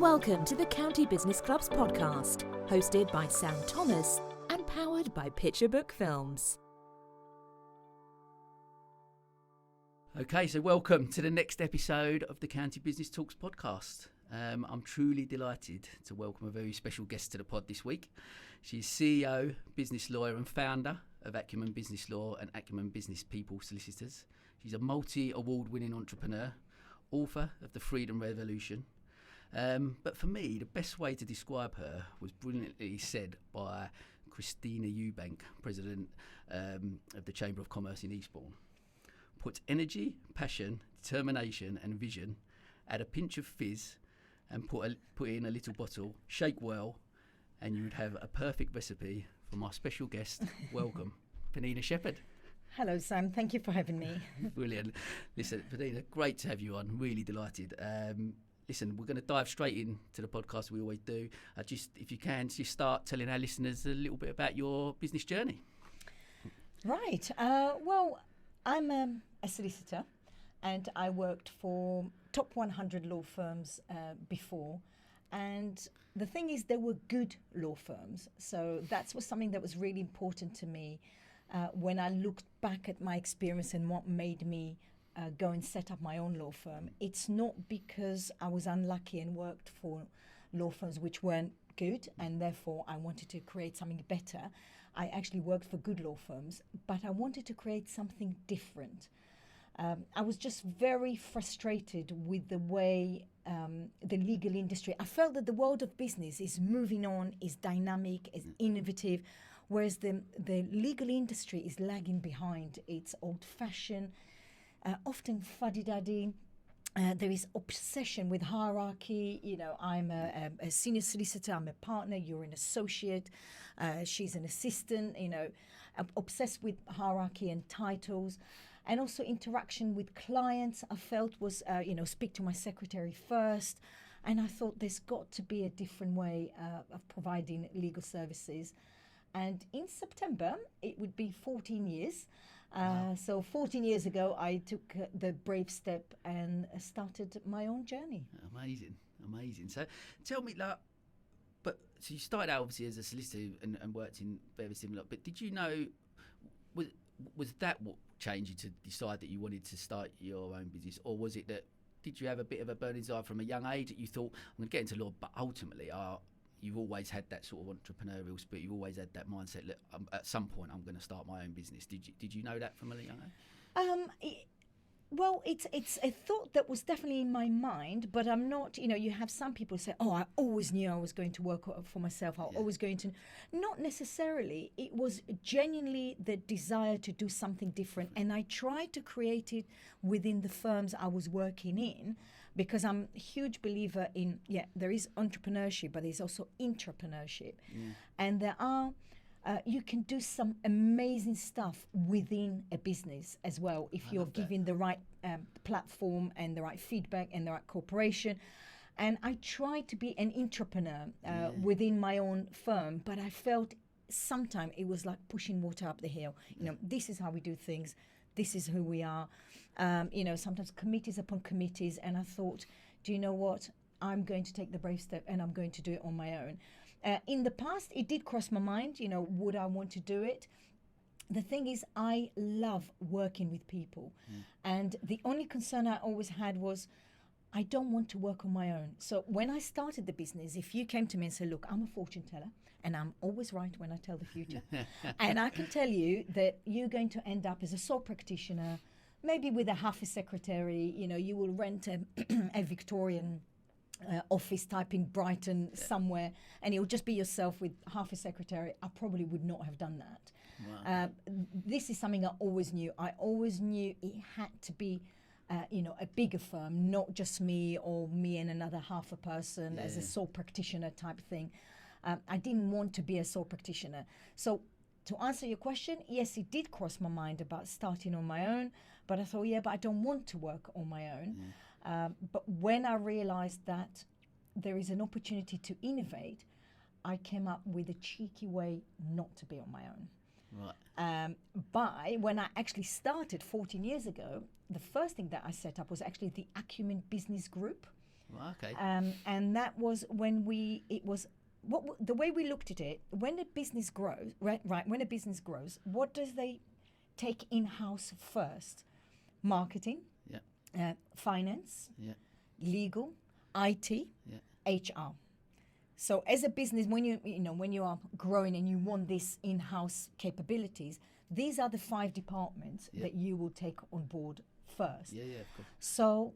Welcome to the County Business Club's podcast, hosted by Sam Thomas and powered by Picture Book Films. Okay, so welcome to the next episode of the County Business Talks podcast. I'm truly delighted to welcome a very special guest to the pod this week. She's CEO, business lawyer and founder of Acumen Business Law and Acumen Business People Solicitors. She's a multi-award-winning entrepreneur, author of The Freedom Revolution. But for me, the best way to describe her was brilliantly said by Christina Ewbank, President of the Chamber of Commerce in Eastbourne. Put energy, passion, determination and vision, add a pinch of fizz and put in a little bottle, shake well, and you would have a perfect recipe for my special guest. Welcome, Penina Shepherd. Hello, Sam. Thank you for having me. Brilliant. Listen, Penina, great to have you on. Really delighted. Listen, we're going to dive straight into the podcast. We always do. If you can, just start telling our listeners a little bit about your business journey. Right. Well, I'm a solicitor, and I worked for top 100 law firms before. And the thing is, they were good law firms. So that was something that was really important to me when I looked back at my experience and what made me go and set up my own law firm. It's not because I was unlucky and worked for law firms which weren't good and therefore I wanted to create something better. I actually worked for good law firms, but I wanted to create something different. I was just very frustrated with the way the legal industry, I felt that the world of business is moving on, is dynamic, is innovative, whereas the legal industry is lagging behind. It's old-fashioned, often fuddy-duddy. There is obsession with hierarchy. You know, I'm a senior solicitor, I'm a partner, you're an associate, she's an assistant, you know, obsessed with hierarchy and titles. And also interaction with clients, I felt was, speak to my secretary first. And I thought there's got to be a different way of providing legal services. And in September, it would be 14 years. Wow. So 14 years ago, I took the brave step and started my own journey. Amazing. So tell me, so you started out obviously as a solicitor and worked in very similar, but did you know, was that what changed you to decide that you wanted to start your own business? Or was it that, did you have a bit of a burning desire from a young age that you thought, I'm going to get into law, but ultimately you've always had that sort of entrepreneurial spirit. You've always had that mindset that at some point I'm going to start my own business. Did you know that from a young age? Well, it's a thought that was definitely in my mind, but I'm not, you have some people say, oh, I always knew I was going to work for myself. I was always going to, not necessarily. It was genuinely the desire to do something different. And I tried to create it within the firms I was working in, because I'm a huge believer in, there is entrepreneurship, but there's also intrapreneurship. Yeah. And there are, you can do some amazing stuff within a business as well if you're given the right platform and the right feedback and the right cooperation. And I tried to be an entrepreneur within my own firm, but I felt sometimes it was like pushing water up the hill. This is how we do things. This is who we are. Sometimes committees upon committees. And I thought, do you know what? I'm going to take the brave step and I'm going to do it on my own. In the past, it did cross my mind, would I want to do it? The thing is, I love working with people. And the only concern I always had was, I don't want to work on my own. So when I started the business, if you came to me and said, look, I'm a fortune teller, and I'm always right when I tell the future. And I can tell you that you're going to end up as a sole practitioner, maybe with a half a secretary. You will rent a Victorian office type in Brighton somewhere, and it will just be yourself with half a secretary. I probably would not have done that. Wow. This is something I always knew. I always knew it had to be a bigger firm, not just me or me and another half a person as a sole practitioner type thing. I didn't want to be a sole practitioner. So to answer your question, yes, it did cross my mind about starting on my own, but I thought, but I don't want to work on my own. But when I realized that there is an opportunity to innovate, I came up with a cheeky way not to be on my own. Right. When I actually started 14 years ago, the first thing that I set up was actually the Acumen Business Group. Well, okay. And that was when the way we looked at it, when a business grows, right, when a business grows, what does they take in-house first? Marketing, finance, legal, IT, HR. So as a business, when you are growing and you want these in-house capabilities, these are the 5 departments that you will take on board first. Yeah, of course. So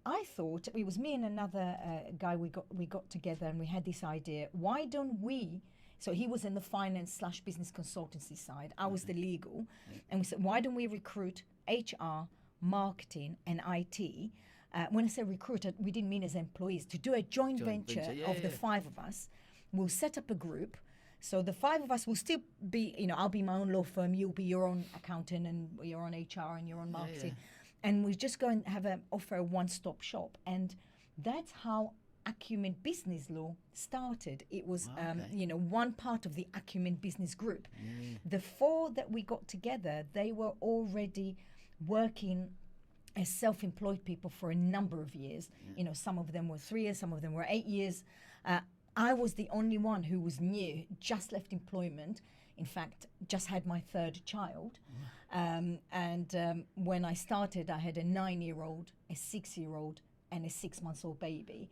I thought, it was me and another guy, we got together and we had this idea, why don't we, so he was in the finance/business consultancy side, I was the legal, and we said, why don't we recruit HR, marketing and IT? When I say recruit, we didn't mean as employees, to do a joint venture of the 5 of us. We'll set up a group. So the 5 of us will still be, I'll be my own law firm, you'll be your own accountant and your own HR and your own marketing. And we just go and offer a one-stop shop. And that's how Acumen Business Law started. It was, one part of the Acumen Business Group. The 4 that we got together, they were already working as self-employed people for a number of years. Some of them were 3 years, some of them were 8 years. I was the only one who was new, just left employment. In fact, just had my 3rd child. When I started, I had a 9-year-old, a 6-year-old, and a 6-month-old baby.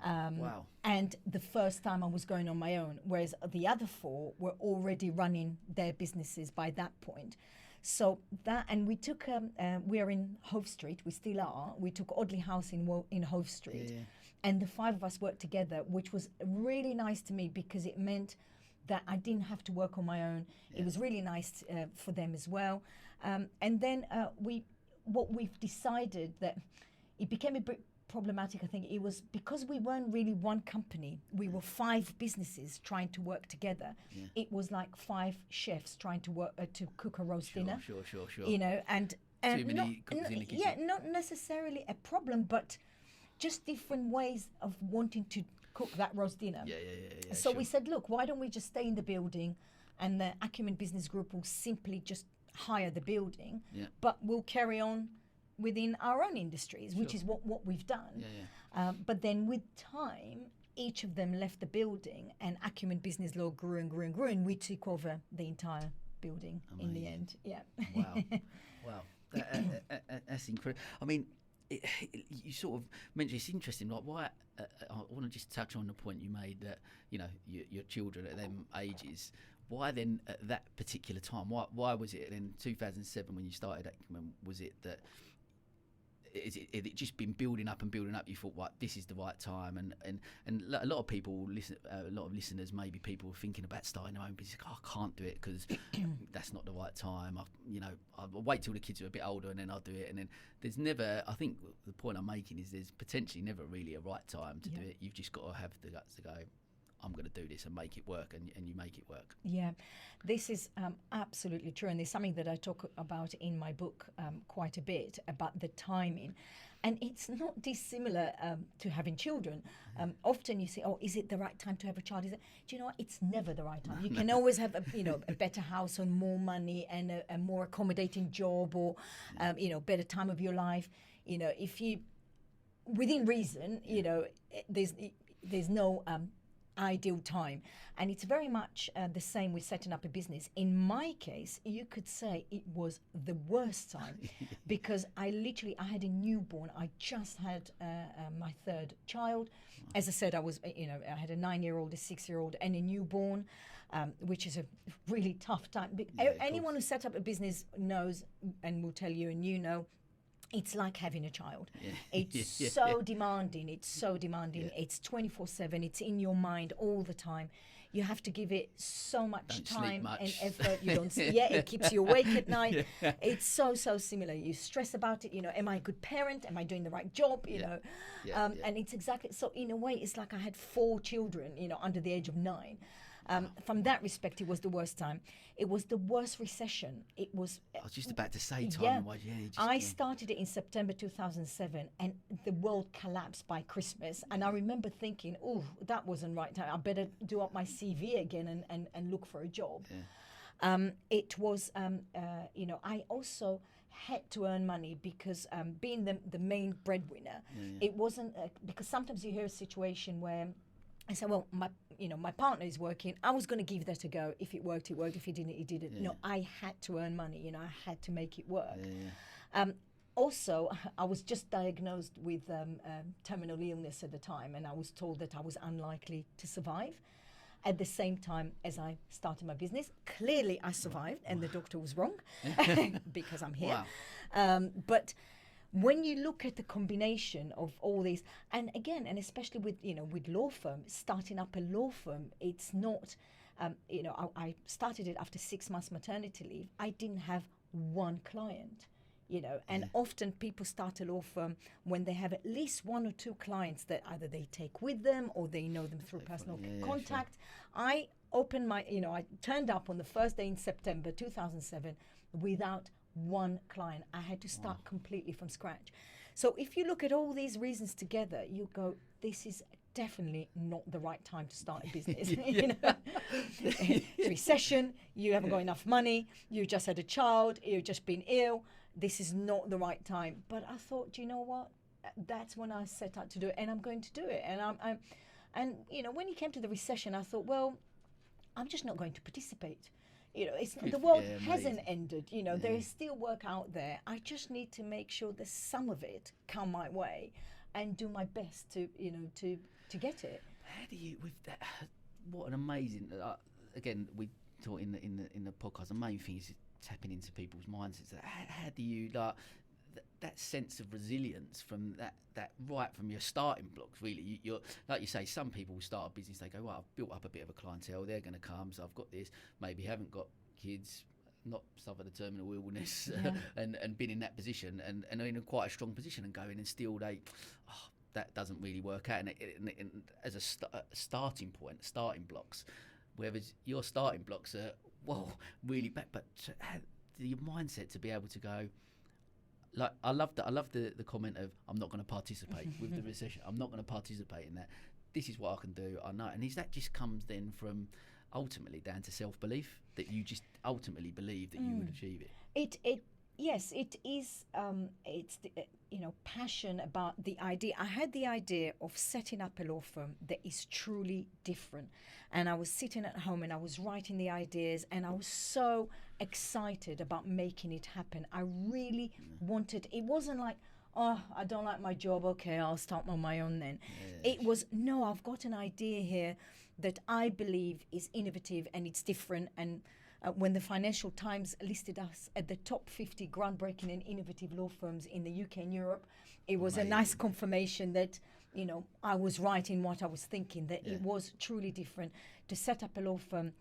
Wow. And the first time I was going on my own, whereas the other 4 were already running their businesses by that point. So that, and we took, we are in Hove Street, we still are. We took Audley House in Hove Street. And the 5 of us worked together, which was really nice to me because it meant that I didn't have to work on my own. It was really nice for them as well. And then what we've decided that it became a bit problematic, I think, it was because we weren't really one company. We were 5 businesses trying to work together. It was like 5 chefs trying to work to cook a roast dinner. Sure. And Too many cooks in the kitchen. Yeah, not necessarily a problem, but just different ways of wanting to cook that roast dinner. So we said, look, why don't we just stay in the building and the Acumen Business Group will simply just hire the building, but we'll carry on within our own industries, which is what we've done. But then with time, each of them left the building and Acumen Business Law grew and grew and grew, and we took over the entire building in the end. Wow. That's incredible. I mean, you sort of mentioned, it's interesting, like why I want to just touch on the point you made that your children at them ages, why then at that particular time, why was it in 2007 when you started Acumen, was it that it just been building up, you thought, right, this is the right time, and a lot of people listen, a lot of listeners, maybe people were thinking about starting their own business, I can't do it because that's not the right time, I'll wait till the kids are a bit older and then I'll do it. And then there's never, I think the point I'm making is there's potentially never really a right time to do it. You've just got to have the guts to go, I'm going to do this and make it work, and you make it work. Yeah, this is absolutely true, and there's something that I talk about in my book quite a bit about the timing, and it's not dissimilar to having children. Often you say, oh, is it the right time to have a child? Do you know what? It's never the right time. You can always have a better house and more money and a more accommodating job, or better time of your life. If you, within reason, there's no ideal time, and it's very much the same with setting up a business. In my case, you could say it was the worst time because I had a newborn. I just had my 3rd child. As I said, I had a 9-year-old, a 6-year-old, and a newborn, which is a really tough time. Anyone who set up a business knows and will tell you, and it's like having a child. It's so demanding. It's so demanding. It's 24/7. It's in your mind all the time. You have to give it so much time and effort. You don't see. It keeps you awake at night. It's so similar. You stress about it. Am I a good parent? Am I doing the right job? And it's exactly so. In a way, it's like I had 4 children. Under the age of 9. From that respect, it was the worst time. It was the worst recession. I was just about to say time-wise. I started it in September 2007, and the world collapsed by Christmas. And I remember thinking, oh, that wasn't right time. I better do up my CV again and look for a job. It was, I also had to earn money because being the main breadwinner, it wasn't because sometimes you hear a situation where I say, well, my partner is working. I was going to give that a go. If it worked, it worked. If it didn't, it didn't. No, I had to earn money. I had to make it work. Also, I was just diagnosed with terminal illness at the time, and I was told that I was unlikely to survive. At the same time as I started my business, clearly I survived, and the doctor was wrong because I'm here. Wow. But when you look at the combination of all these, and again, and especially with law firms, starting up a law firm, it's not, I started it after 6 months maternity leave. I didn't have one client. And often people start a law firm when they have at least 1 or 2 clients that either they take with them or they know them through personal contact. Sure. I opened I turned up on the first day in September 2007 without one client. I had to start completely from scratch. So if you look at all these reasons together, you go, this is definitely not the right time to start a business. Recession, you haven't got enough money, you just had a child, you've just been ill. This is not the right time. But I thought, you know what? That's when I set out to do it, and I'm going to do it. And when it came to the recession, I thought, well, I'm just not going to participate. It's the world hasn't ended. There is still work out there. I just need to make sure that some of it come my way, and do my best to get it. How do you with that? What an amazing. Again, we talk in the podcast. The main thing is tapping into people's mindsets. How do you that sense of resilience from that right from your starting blocks? Really, you're like you say. Some people start a business. They go, well, I've built up a bit of a clientele. They're going to come, so I've got this. Maybe haven't got kids, not suffered a terminal illness, and been in that position, and are in quite a strong position, and going and still that doesn't really work out. And as a starting point, starting blocks, whereas your starting blocks are really bad, but your mindset to be able to go. Like I love the comment of I'm not going to participate with the recession. I'm not going to participate in that. This is what I can do. I know, and is that just comes then from ultimately down to self-belief that you just ultimately believe that you would achieve it. Yes, it is. It's passion about the idea. I had the idea of setting up a law firm that is truly different, and I was sitting at home and I was writing the ideas, and I was so excited about making it happen. I really wanted. It wasn't like, oh, I don't like my job. Okay, I'll start on my own then. It was, no, I've got an idea here that I believe is innovative and it's different. And when the Financial Times listed us at the top 50 groundbreaking and innovative law firms in the UK and Europe, it was a nice confirmation that, I was right in what I was thinking, that it was truly different to set up a law firm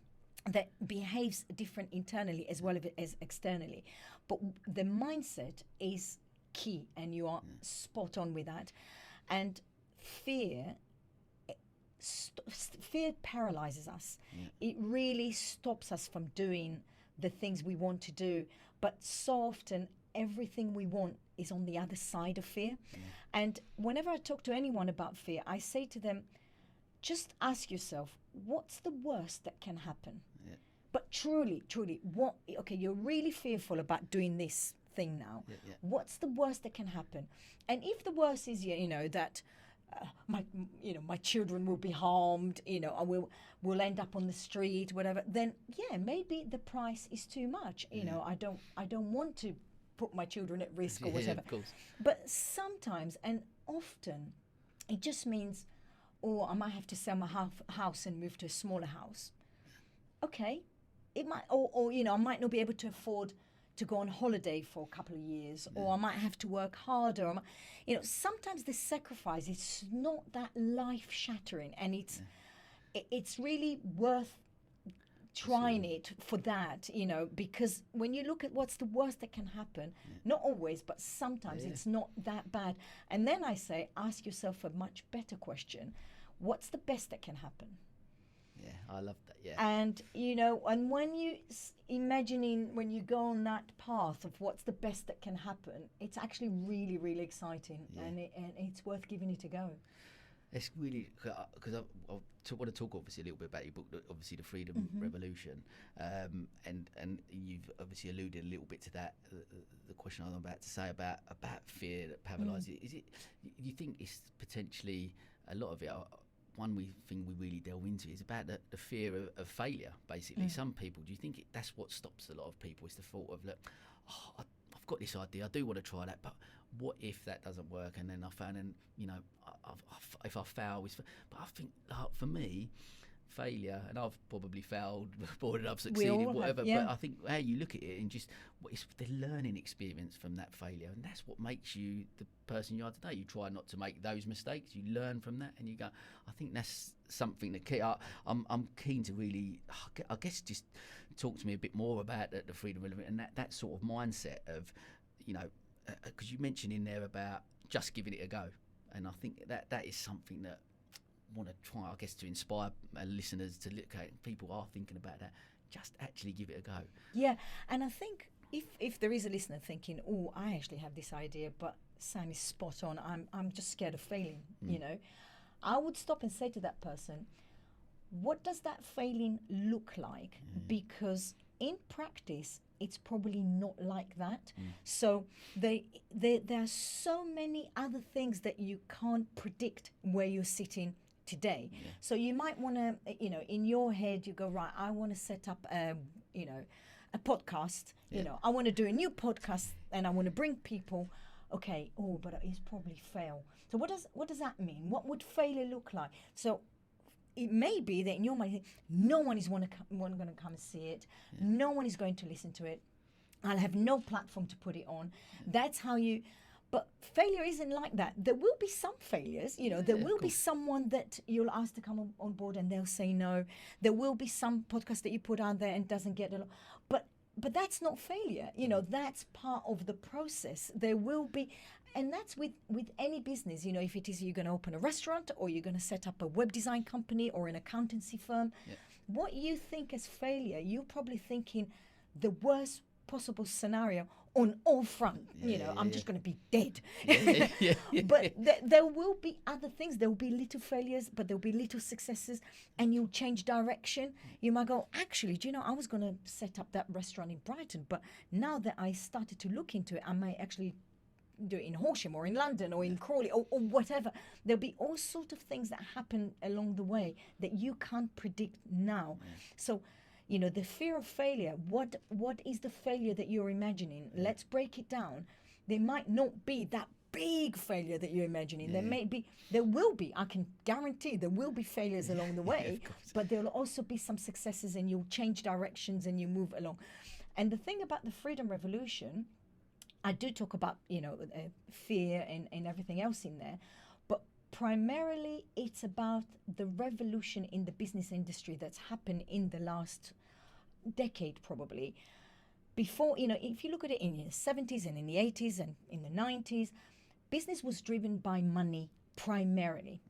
that behaves different internally as well as externally. But the mindset is key, and you are spot on with that. And fear paralyzes us. It really stops us from doing the things we want to do. But so often, everything we want is on the other side of fear. And whenever I talk to anyone about fear, I say to them, just ask yourself, what's the worst that can happen? But truly, you're really fearful about doing this thing now. What's the worst that can happen? And if the worst is, that my children will be harmed, I will end up on the street, whatever, then maybe the price is too much. I don't want to put my children at risk or whatever. Of course. But sometimes and often it just means, I might have to sell my house and move to a smaller house. Okay, it might, or I might not be able to afford to go on holiday for a couple of years, or I might have to work harder. Or sometimes the sacrifice is not that life-shattering, and it's really worth trying it for that, because when you look at what's the worst that can happen, not always, but sometimes it's not that bad. And then I say, ask yourself a much better question: what's the best that can happen? Yeah, I love that. Yeah. And and when you when you go on that path of what's the best that can happen, it's actually really, really exciting, and it's worth giving it a go. It's really because I want to talk obviously a little bit about your book, obviously the Freedom Revolution, and you've obviously alluded a little bit to that. The question I'm about to say about fear that paralyses. Is it? You think it's potentially a lot of it? One thing we really delve into is about the fear of failure. Basically, some people. Do you think that's what stops a lot of people? Is the thought of I've got this idea. I do want to try that, but what if that doesn't work? And then I found, and if I fail, but I think for me, failure, and I've probably failed more than I've succeeded, whatever. But I think how you look at it and just it's the learning experience from that failure, and that's what makes you the person you are today. You try not to make those mistakes. You learn from that, and you go. I think that's something that I'm keen to really, I guess, just talk to me a bit more about the freedom element and that sort of mindset of, because you mentioned in there about just giving it a go, and I think that is something that I want to try, I guess, to inspire listeners to look at. People are thinking about that. Just actually give it a go. Yeah, and I think if there is a listener thinking, oh, I actually have this idea, but Sam is spot on. I'm just scared of failing. I would stop and say to that person, what does that failing look like? Because in practice, it's probably not like that. So there are so many other things that you can't predict where you're sitting today. So you might want to, in your head, you go, right, I want to set up a podcast. I want to do a new podcast and I want to bring people. Okay, but it's probably fail. So what does that mean? What would failure look like? So it may be that in your mind, no one is going to come and see it. No one is going to listen to it. I'll have no platform to put it on. That's how you... But failure isn't like that. There will be some failures. There will be someone that you'll ask to come on board and they'll say no. There will be some podcast that you put out there and doesn't get a lot. But that's not failure. That's part of the process. There will be... And that's with any business, if it is you're going to open a restaurant or you're going to set up a web design company or an accountancy firm, what you think as failure, you're probably thinking the worst possible scenario on all front. I'm just going to be dead. But there will be other things. There will be little failures, but there will be little successes, and you'll change direction. You might go, actually, do you know, I was going to set up that restaurant in Brighton, but now that I started to look into it, I may actually do it in Horsham or in London or in Crawley or whatever. There'll be all sorts of things that happen along the way that you can't predict now. So, the fear of failure, what is the failure that you're imagining? Let's break it down. There might not be that big failure that you're imagining. There will be, I can guarantee there will be failures along the way, but there'll also be some successes, and you'll change directions and you move along. And the thing about the Freedom Revolution, I do talk about, fear and everything else in there, but primarily it's about the revolution in the business industry that's happened in the last decade, probably. Before, if you look at it in the 70s and in the 80s and in the 90s, business was driven by money primarily.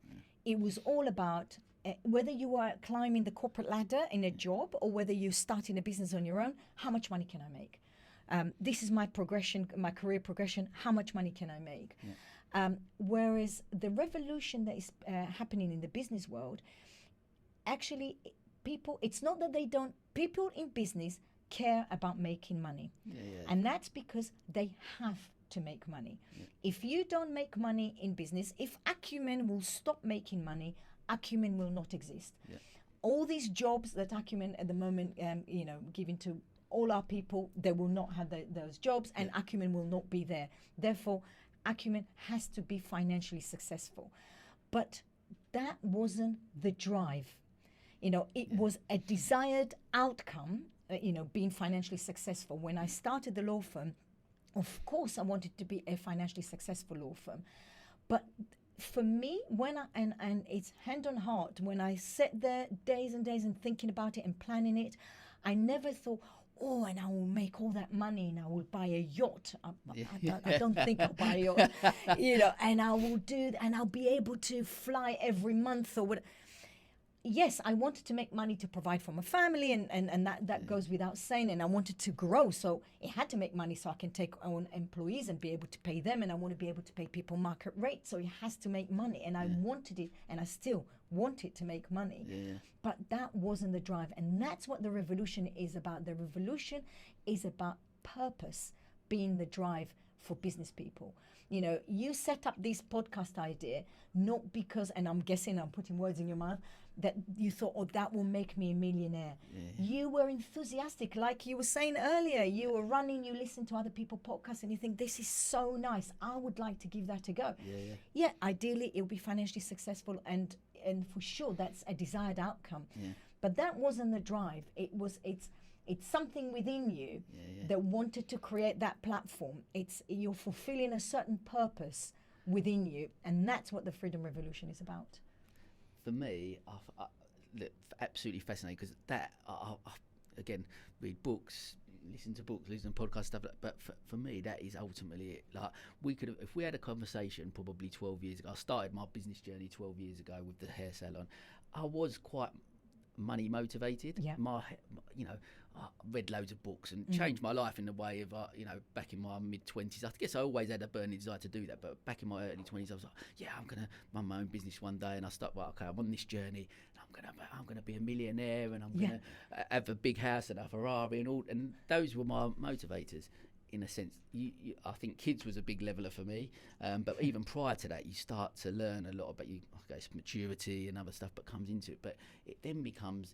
It was all about whether you are climbing the corporate ladder in a job or whether you're starting a business on your own, how much money can I make? This is my progression, my career progression. How much money can I make? Whereas the revolution that is happening in the business world, actually, it's not that people in business care about making money. And that's because they have to make money. If you don't make money in business, if Acumen will stop making money, Acumen will not exist. All these jobs that Acumen at the moment, giving to all our people, they will not have those jobs, and Acumen will not be there. Therefore, Acumen has to be financially successful. But that wasn't the drive. It was a desired outcome, being financially successful. When I started the law firm, of course, I wanted to be a financially successful law firm. But for me, and it's hand on heart, when I sat there days and days and thinking about it and planning it, I never thought, and I will make all that money and I will buy a yacht. I don't think I'll buy a yacht, and I will and I'll be able to fly every month or whatever. yes, I wanted to make money to provide for my family, and that goes without saying. And I wanted to grow, so it had to make money so I can take on employees and be able to pay them. And I want to be able to pay people market rate, so it has to make money. And I wanted it, and I still want it to make money. Yeah. But that wasn't the drive, and that's what the revolution is about. The revolution is about purpose being the drive for business people. You know, you set up this podcast idea not because, and I'm guessing I'm putting words in your mouth, that you thought, oh, that will make me a millionaire. You were enthusiastic, like you were saying earlier. You were running, you listen to other people's podcasts, and you think, this is so nice. I would like to give that a go. Yeah, ideally, it will be financially successful, and for sure, that's a desired outcome. But that wasn't the drive. It's something within you that wanted to create that platform. You're fulfilling a certain purpose within you, and that's what the Freedom Revolution is about. For me, I absolutely fascinating, because that I again read books, listen to podcasts, stuff. But for me, that is ultimately it. Like, we could have, if we had a conversation probably 12 years ago. I started my business journey 12 years ago with the hair salon. I was quite money motivated. I read loads of books and changed my life in the way of back in my mid-20s. I guess I always had a burning desire to do that, but back in my early 20s I was like, I'm gonna run my own business one day. And I start, I'm on this journey, and I'm gonna be a millionaire, and I'm gonna have a big house and a Ferrari and all, and those were my motivators. In a sense, I think kids was a big leveler for me, but even prior to that, you start to learn a lot about maturity and other stuff that comes into it. But it then becomes,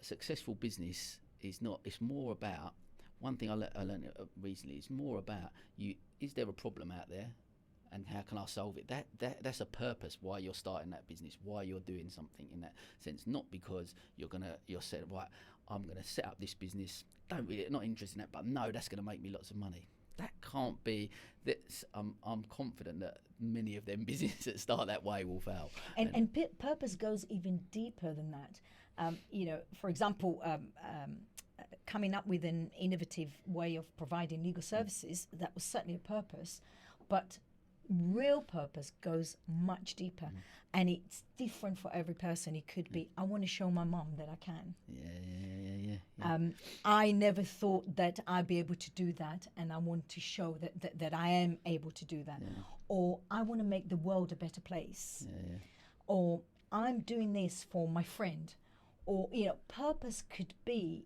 successful business is not. It's more about, one thing I learned recently. It's more about is there a problem out there, and how can I solve it? That's a purpose why you're starting that business, why you're doing something in that sense. Not because you're saying, right, I'm gonna set up this business. Not interested in that, but no, that's going to make me lots of money. That can't be. I'm confident that many of them businesses that start that way will fail. And purpose goes even deeper than that. For example, coming up with an innovative way of providing legal services, that was certainly a purpose, but real purpose goes much deeper, and it's different for every person. It could be, I want to show my mum that I can. I never thought that I'd be able to do that, and I want to show that I am able to do that. Or I want to make the world a better place. Or I'm doing this for my friend. Or, purpose could be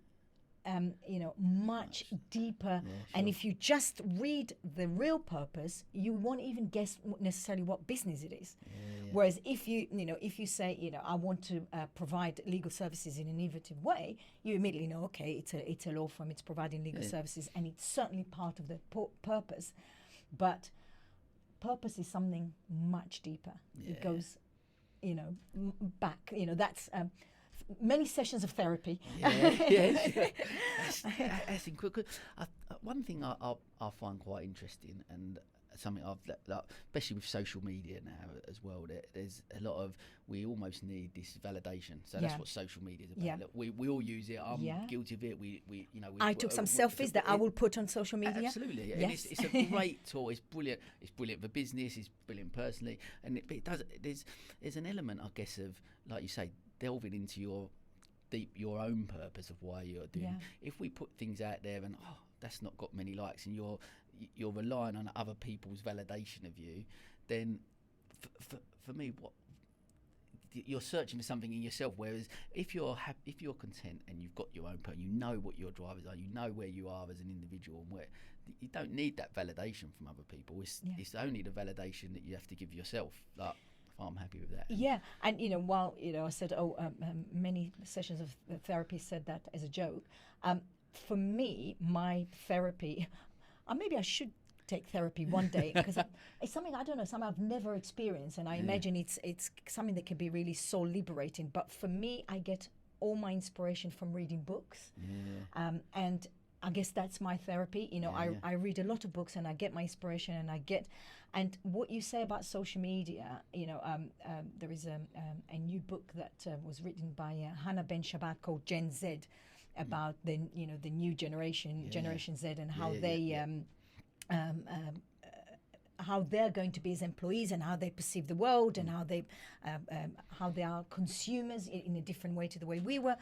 much deeper. And if you just read the real purpose, you won't even guess necessarily what business it is. Whereas if you say, I want to provide legal services in an innovative way, you immediately know, okay, it's a law firm, it's providing legal services, and it's certainly part of the purpose. But purpose is something much deeper. It goes, back. That's many sessions of therapy. That's incredible. One thing I find quite interesting, and something especially with social media now as well, there's a lot of, we almost need this validation. So that's what social media is about. Look, we all use it. I'm guilty of it. I took some selfies that I will put on social media. Absolutely. Yes. And it's a great tool. It's brilliant. It's brilliant for business. It's brilliant personally. And it does. There's an element, I guess, of, like you say, delving into your own purpose of why you're doing. If we put things out there and that's not got many likes, and you're relying on other people's validation of you, then for me, what you're searching for something in yourself. Whereas if you're content and you've got your own purpose, you know what your drivers are, you know where you are as an individual, and where you don't need that validation from other people. It's only the validation that you have to give yourself. Like, I'm happy with that. Yeah, and while I said, many sessions of therapy said that as a joke. For me, my therapy, maybe I should take therapy one day, because it's something, I don't know, something I've never experienced, and I imagine it's something that can be really soul liberating. But for me, I get all my inspiration from reading books, and I guess that's my therapy. I read a lot of books, and I get my inspiration, and what you say about social media, there is a new book that was written by Hannah Ben Shabbat called Gen Z, about the new generation, Generation Z, and how they how they're going to be as employees and how they perceive the world and how they are consumers in a different way to the way we were.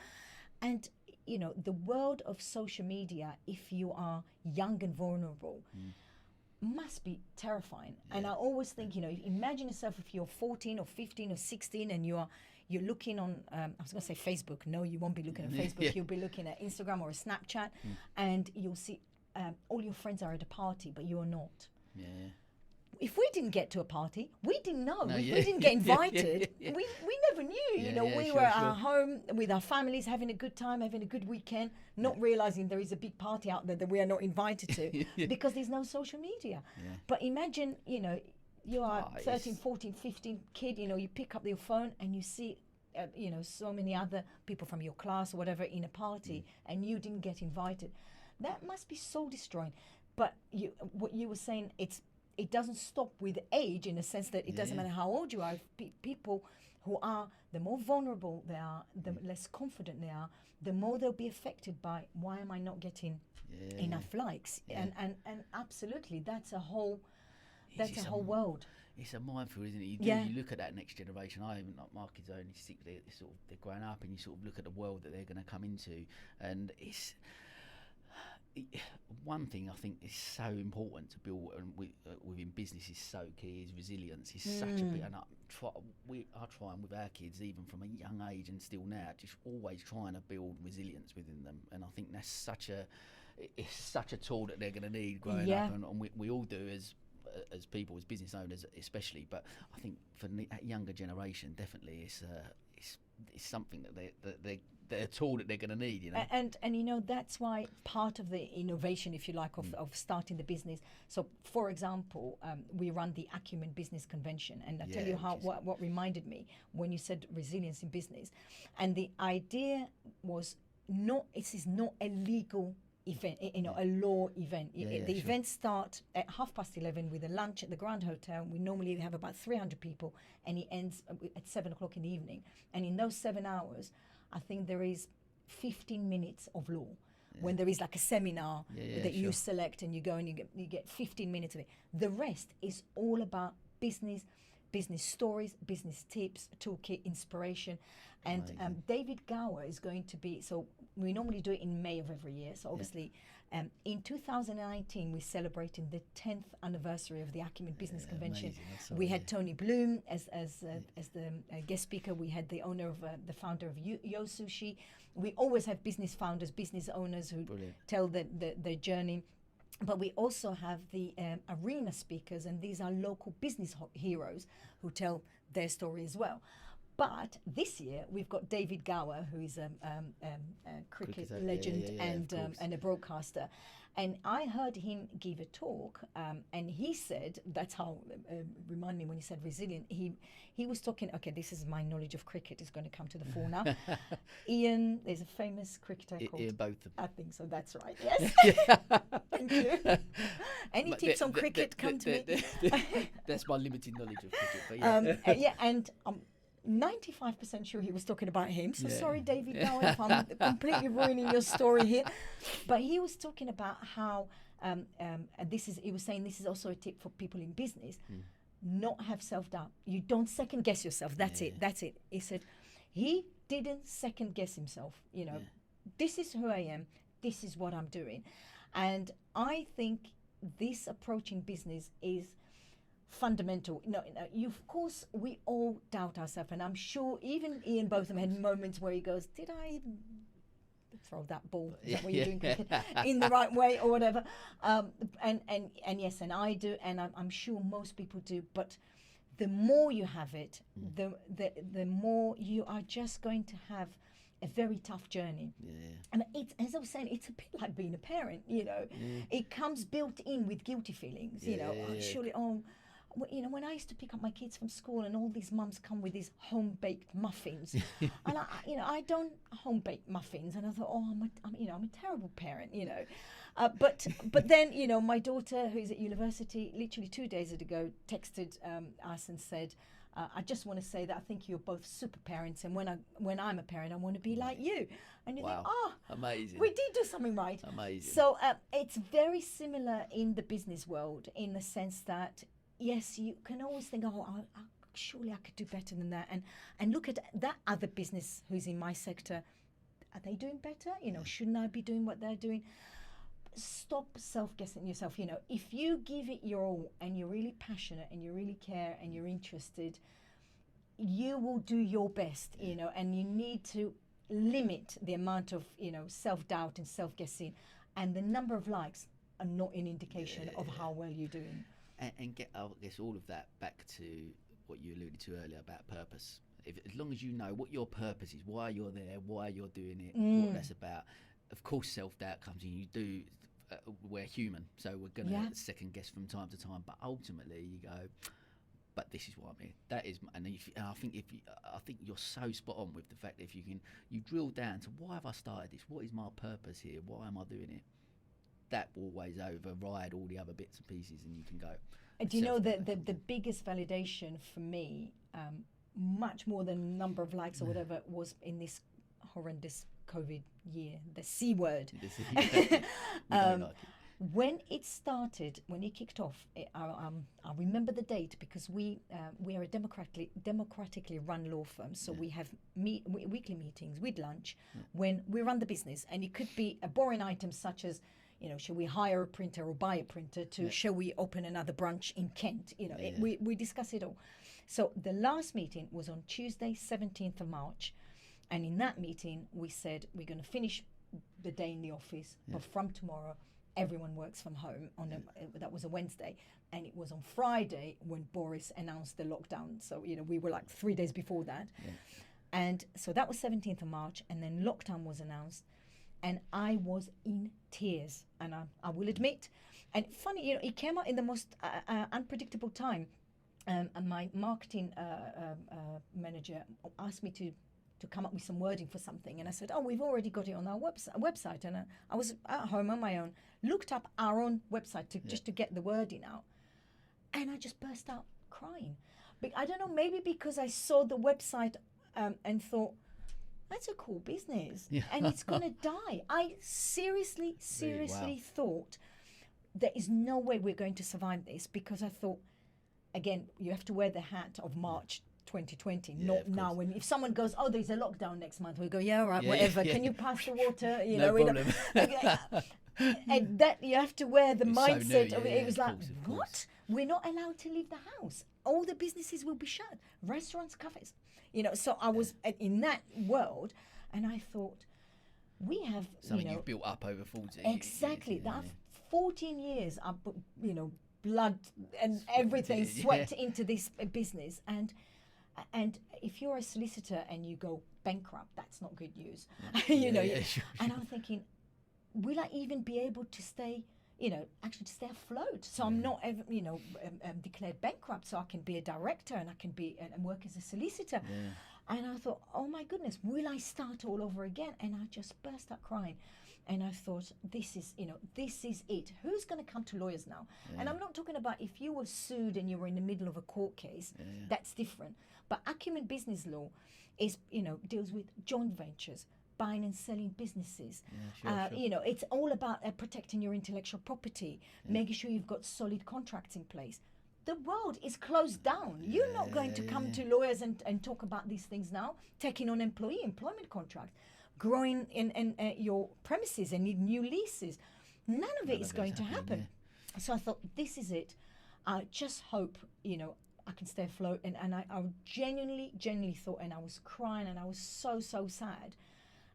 And the world of social media, if you are young and vulnerable, must be terrifying. And I always think, imagine yourself if you're 14 or 15 or 16 and you're looking on, I was going to say Facebook. No, you won't be looking at Facebook. You'll be looking at Instagram or a Snapchat, and you'll see all your friends are at a party, but you're not. Yeah. If we didn't get to a party, we didn't know. We didn't get invited. We never knew. We were at home with our families, having a good time, having a good weekend, not realizing there is a big party out there that we are not invited to because there's no social media. Yeah. But imagine, you are 13, 14, 15 kid, you pick up your phone and you see, so many other people from your class or whatever in a party and you didn't get invited. That must be soul destroying. But what you were saying, it doesn't stop with age in the sense that it doesn't matter how old you are. People who are, the more vulnerable they are, the less confident they are, the more they'll be affected by, why am I not getting enough likes? And absolutely, that's a whole world. It's a minefield, isn't it? You look at that next generation. My kids are only 6, they're growing up, and you sort of look at the world that they're going to come into, and it's one thing I think is so important to build within business is so key is resilience. Is such a big, and I try and with our kids even from a young age and still now, just always trying to build resilience within them. And I think that's such a tool that they're going to need growing up, and we all do as people, as business owners especially. But I think for the younger generation, definitely it's something that they're a tool that they're going to need, And that's why part of the innovation, if you like, of starting the business. So, for example, we run the Acumen Business Convention, and I tell you what reminded me when you said resilience in business, and the idea was this is not a legal event, a law event. The events start at 11:30 with a lunch at the Grand Hotel. We normally have about 300 people, and it ends at 7:00 in the evening. And in those 7 hours, I think there is 15 minutes of law. When there is like a seminar that you select and you go and you get 15 minutes of it. The rest is all about business stories, business tips, toolkit, inspiration. And David Gower is going to be, so we normally do it in May of every year. So obviously in 2019, we're celebrating the 10th anniversary of the Acumen Business Convention. We had Tony Bloom as the guest speaker. We had the owner of the founder of Yo Sushi. We always have business founders, business owners who tell their journey. But we also have the arena speakers, and these are local business heroes who tell their story as well. But this year we've got David Gower, who is a cricket legend and a broadcaster. And I heard him give a talk, and he said, that's how, remind me when he said resilient, he was talking, okay, this is my knowledge of cricket is going to come to the fore now. Ian, there's a famous cricketer called... Ian Botham. I think so, that's right, yes. Thank you. Any tips on cricket, come to me. That's my limited knowledge of cricket. But and 95% sure he was talking about him. So sorry, David, now if I'm completely ruining your story here. But he was talking about how he was saying this is also a tip for people in business. Not have self-doubt. You don't second guess yourself. That's it. He said he didn't second guess himself. This is who I am. This is what I'm doing. And I think this approach in business is fundamental. Of course, we all doubt ourselves, and I'm sure even Ian Botham had moments where he goes, "Did I throw that ball? Is that what you're doing cricket in the right way or whatever?" And yes, and I do, and I'm sure most people do. But the more you have it, the more you are just going to have a very tough journey. And it's, as I was saying, it's a bit like being a parent. It comes built in with guilty feelings. When I used to pick up my kids from school and all these mums come with these home-baked muffins, and I don't home-bake muffins, and I thought, I'm a terrible parent, but then, my daughter, who's at university, literally 2 days ago, texted us and said, I just want to say that I think you're both super parents, and when I'm a parent, I want to be like you. And you think, amazing. We did do something right. Amazing. So it's very similar in the business world, in the sense that yes, you can always think, surely I could do better than that. And look at that other business who's in my sector. Are they doing better? Shouldn't I be doing what they're doing? Stop self-guessing yourself. If you give it your all and you're really passionate and you really care and you're interested, you will do your best, and you need to limit the amount of, self-doubt and self-guessing. And the number of likes are not an indication of how well you're doing. And get, I guess, all of that back to what you alluded to earlier about purpose. As long as you know what your purpose is, why you're there, why you're doing it, what that's about. Of course, self-doubt comes in. You do. We're human, so we're going to second guess from time to time. But ultimately, you go, but this is why I'm here. That is, and I think you're so spot on with the fact that if you drill down to why have I started this? What is my purpose here? Why am I doing it? That will always override all the other bits and pieces, and you can go. Do you know that the biggest validation for me, much more than number of likes or whatever, was in this horrendous COVID year, the C word. When it started, when it kicked off, I remember the date because we are a democratically run law firm, so we have weekly meetings with lunch when we run the business, and it could be a boring item such as, shall we hire a printer or buy a printer to shall we open another branch in Kent? We discuss it all. So the last meeting was on Tuesday, 17th of March. And in that meeting, we said we're going to finish the day in the office, but from tomorrow, everyone works from home. That was a Wednesday. And it was on Friday when Boris announced the lockdown. So, we were like 3 days before that. Yeah. And so that was 17th of March. And then lockdown was announced. And I was in tears. And I will admit. And funny, it came out in the most unpredictable time. And my marketing manager asked me to come up with some wording for something, and I said, we've already got it on our website. And I was at home on my own, looked up our own website just to get the wording out, and I just burst out crying. But I don't know, maybe because I saw the website and thought, that's a cool business, and it's gonna die. I seriously thought there is no way we're going to survive this, because I thought, again, you have to wear the hat of March 2020, not now. When if someone goes, there's a lockdown next month, we go, whatever. Can you pass the water? No problem. And that you have to wear the mindset so of it. It was like, what? Course. We're not allowed to leave the house. All the businesses will be shut. Restaurants, cafes. So I was in that world, and I thought, we have something you've built up over 40 exactly years. That 14 years. I put blood and everything, sweat into this business, and if you're a solicitor and you go bankrupt, that's not good news. Sure. And I'm thinking, will I even be able to stay, actually to stay afloat? So I'm not ever, declared bankrupt, so I can be a director and I can be and work as a solicitor. Yeah. And I thought, oh my goodness, will I start all over again? And I just burst out crying. And I thought, this is it. Who's going to come to lawyers now? Yeah. And I'm not talking about if you were sued and you were in the middle of a court case, that's different. But Acumen Business Law is, deals with joint ventures, buying and selling businesses. Sure. It's all about protecting your intellectual property, making sure you've got solid contracts in place. The world is closed down. You're not going to come to lawyers and talk about these things now, taking on employment contracts, growing in your premises and need new leases. None of it is going to happen. Yeah. So I thought, this is it. I just hope, I can stay afloat. And I genuinely thought, and I was crying and I was so sad.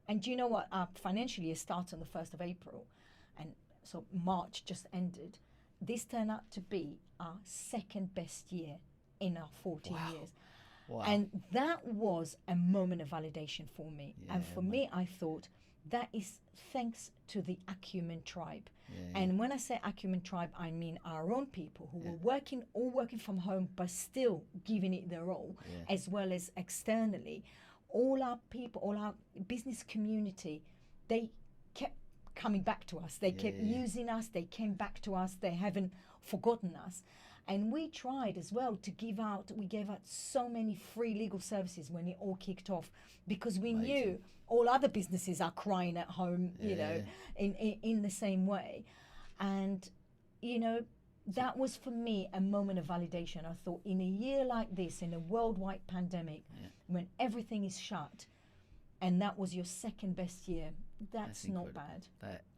And do you know what? Our financial year starts on the 1st of April. And so March just ended. This turned out to be our second best year in our 14 years. Wow. And that was a moment of validation for me. Yeah, and for me, I thought, that is thanks to the Acumen tribe. Yeah. And when I say Acumen tribe, I mean our own people who were all working from home, but still giving it their all, as well as externally. All our people, all our business community, they kept coming back to us. They kept using us. They came back to us. They haven't forgotten us. And we tried as well to we gave out so many free legal services when it all kicked off, because we knew all other businesses are crying at home, in the same way. And, that was for me a moment of validation. I thought, in a year like this, in a worldwide pandemic, when everything is shut, and that was your second best year, that's not bad.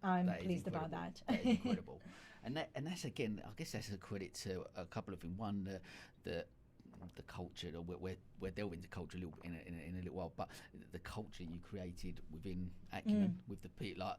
I'm pleased about that. That is incredible. And that's, again, I guess that's a credit to a couple of things. One, the culture. We're delving into culture a little in a little while, but the culture you created within Acumen, with the people, like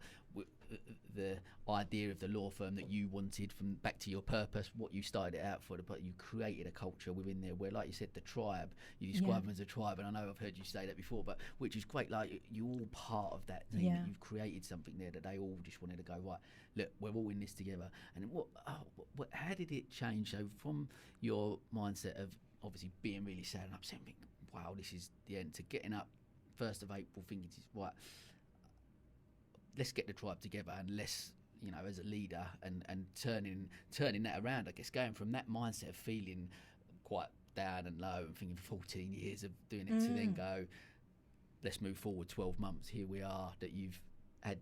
the idea of the law firm that you wanted, from back to your purpose, what you started it out for, but you created a culture within there where, like you said, the tribe, you describe them as a tribe, and I know I've heard you say that before, but which is great. Like, you're all part of that team. That you've created something there that they all just wanted to go, right, look, we're all in this together. And how did it change? So from your mindset of obviously being really sad and upset, and thinking, wow, this is the end, to getting up 1st of April thinking, right, let's get the tribe together, and let's, as a leader, and turning that around, I guess, going from that mindset of feeling quite down and low and thinking 14 years of doing it, to then go, let's move forward 12 months, here we are, that you've had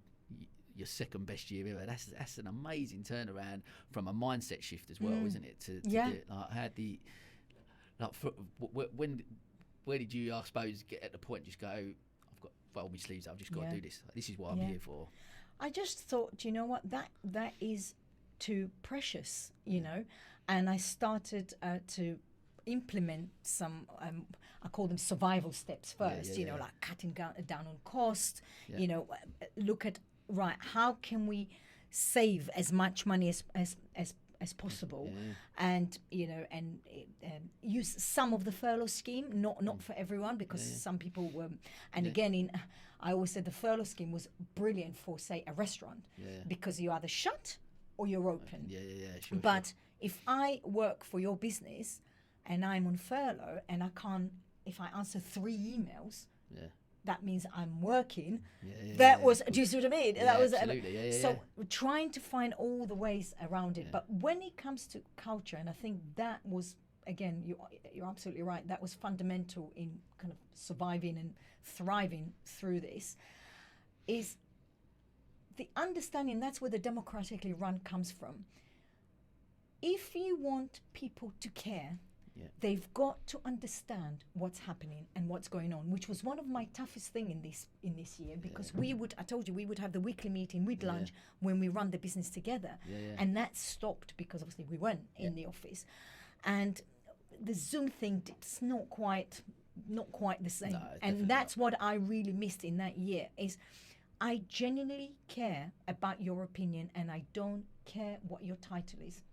your second best year ever. That's an amazing turnaround from a mindset shift as well, isn't it? To do it. Where did you, I suppose, get at the point, just go, I've got to roll my sleeves up, I've just got to do this. This is what I'm here for. I just thought, you know what, that is too precious, and I started to implement some, I call them survival steps first, like cutting down on cost, look at, right, how can we save as much money as possible, and use some of the furlough scheme, not for everyone, because some people were, and again, I always said the furlough scheme was brilliant for, say, a restaurant, because you're either shut or you're open. Sure, but if I work for your business and I'm on furlough, and I can't, if I answer 3 emails, that means I'm working. Was, do you see what I mean? That was absolutely. So trying to find all the ways around it. But when it comes to culture, and I think that was, again, you're absolutely right, that was fundamental in kind of surviving and thriving through this, is the understanding. That's where the democratically run comes from. If you want people to care, they've got to understand what's happening and what's going on, which was one of my toughest thing in this year, because I told you, we would have the weekly meeting with lunch when we run the business together, and that stopped because obviously we weren't in the office, and the Zoom thing, it's not quite the same. No, and that's what I really missed in that year, is I genuinely care about your opinion, and I don't care what your title is.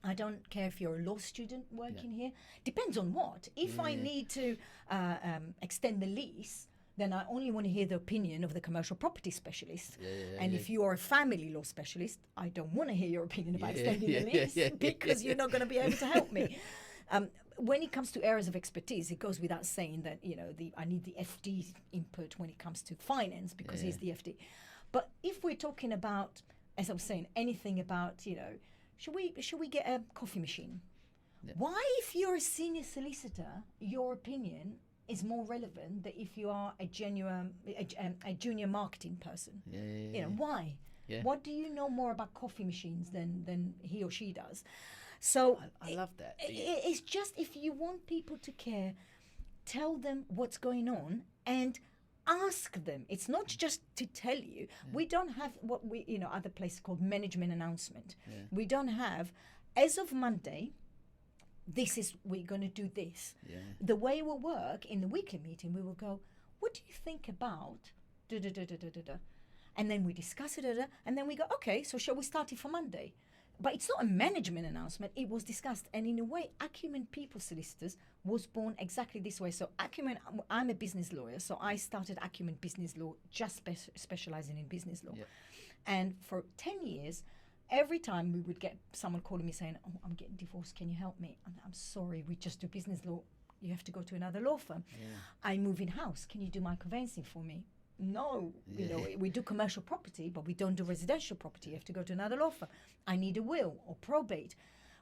I don't care if you're a law student working here. Depends on what. If I need to extend the lease, then I only want to hear the opinion of the commercial property specialist. And if you are a family law specialist, I don't want to hear your opinion about extending the lease, because you're not going to be able to help me. When it comes to areas of expertise, it goes without saying that, I need the FD input when it comes to finance, because he's the FD. But if we're talking about, as I was saying, anything about, should we get a coffee machine? Why, if you're a senior solicitor, your opinion is more relevant than if you are a junior marketing person? Why? What do you know more about coffee machines than he or she does? So I love that. It's just, if you want people to care, tell them what's going on and ask them. It's not just to tell you. We don't have what we, other places called management announcement. We don't have, as of Monday, we're going to do this. The way we'll work in the weekly meeting, we will go, what do you think about da-da-da-da-da-da? And then we discuss it, and then we go, okay, so shall we start it for Monday? But it's not a management announcement. It was discussed. And in a way, Acumen People Solicitors was born exactly this way. So Acumen, I'm a business lawyer, so I started Acumen Business Law, just specializing in business law. And for 10 years, every time we would get someone calling me saying, oh, I'm getting divorced, can you help me? I'm sorry, we just do business law. You have to go to another law firm. I move in house. Can you do my conveyancing for me? No, we do commercial property, but we don't do residential property. You have to go to another law firm. I need a will or probate.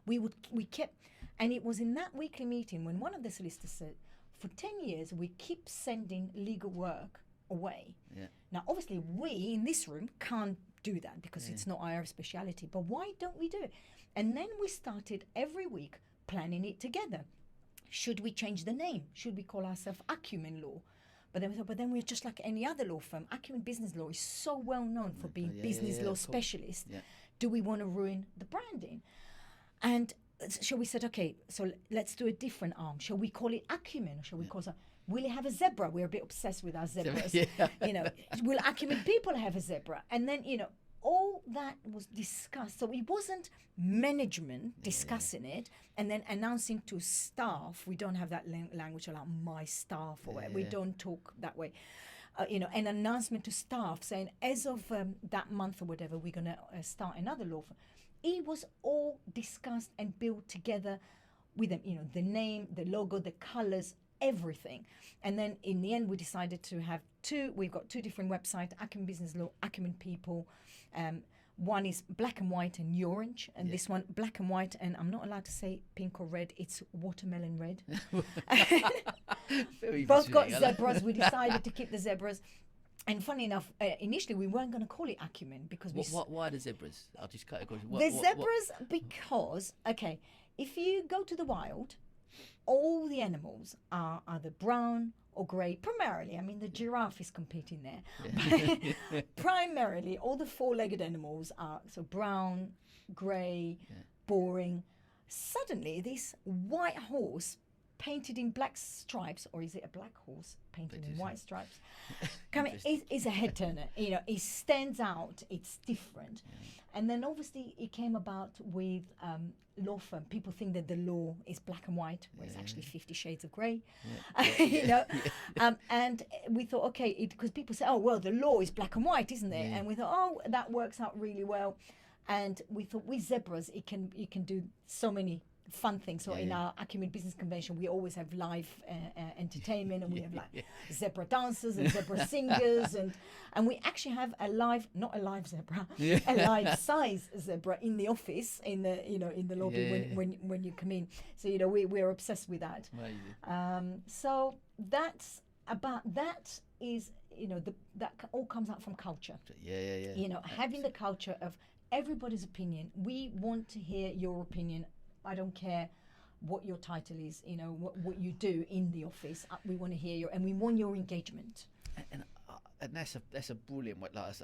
We kept, and it was in that weekly meeting when one of the solicitors said, for 10 years, we keep sending legal work away. Now, obviously, we in this room can't do that because it's not our speciality, but why don't we do it? And then we started every week planning it together. Should we change the name? Should we call ourselves Acumen Law? But then we thought, but then we're just like any other law firm. Acumen Business Law is so well known for being business law specialist. Yeah. Do we want to ruin the branding? And so we said, okay, so let's do a different arm. Shall we call it Acumen, or shall we call it? Will it have a zebra? We're a bit obsessed with our zebras. You know, will Acumen people have a zebra? And then, you know, all that was discussed. So it wasn't management discussing it and then announcing to staff. We don't have that language like my staff or whatever. We don't talk that way. You know, an announcement to staff saying, as of that month or whatever, we're going to start another law firm. It was all discussed and built together with them. You know, the name, the logo, the colors, everything. And then in the end, we decided to have we've got two different websites, Acumen Business Law, Acumen People. One is black and white and orange, and this one black and white, and I'm not allowed to say pink or red, it's watermelon red. Both got zebras. We decided to keep the zebras. And funny enough, initially we weren't going to call it Acumen because why the zebras? I'll just categorize. The zebras because, okay, if you go to the wild, all the animals are either brown or grey, primarily. I mean, the giraffe is competing there. Primarily, all the four-legged animals are so brown, grey, boring. Suddenly, this white horse painted in black stripes, or is it a black horse painted in white stripes? Is a head turner. You know, it stands out. It's different. And then obviously it came about with law firm. People think that the law is black and white, where it's actually 50 shades of grey. You know, and we thought, okay, because people say, oh well, the law is black and white, isn't it? And we thought, oh, that works out really well. And we thought with zebras, you can do so many fun things. So in our Acumen Business Convention, we always have live entertainment, and we have like zebra dancers and zebra singers, and we actually have not a live zebra, a live size zebra in the office, in the lobby when you come in. So you know we're obsessed with that. So that's about that is that all comes out from culture. You know, having the culture of everybody's opinion. We want to hear your opinion. I don't care what your title is, you know, what you do in the office. We want to hear and we want your engagement. And that's a brilliant way. Like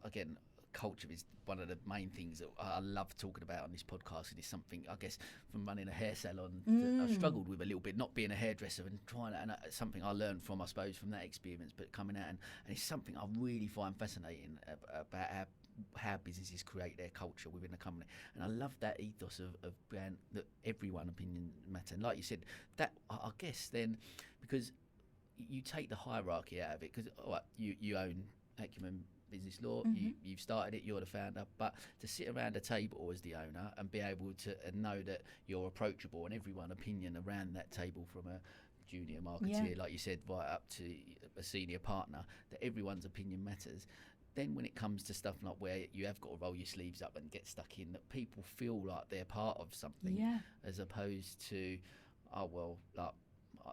again, culture is one of the main things that I love talking about on this podcast. And it's something, I guess, from running a hair salon that I've struggled with a little bit, not being a hairdresser and trying to, and something I learned from, I suppose, from that experience, but coming out and it's something I really find fascinating about how businesses create their culture within the company. And I love that ethos of brand, that everyone opinion matter. And like you said, that I guess then, because you take the hierarchy out of it, because you own Acumen Business Law, you've started it, you're the founder, but to sit around a table as the owner and be able to know that you're approachable and everyone opinion around that table, from a junior marketeer, like you said, right up to a senior partner, that everyone's opinion matters. Then when it comes to stuff like where you have got to roll your sleeves up and get stuck in, that people feel like they're part of something, as opposed to, oh well, like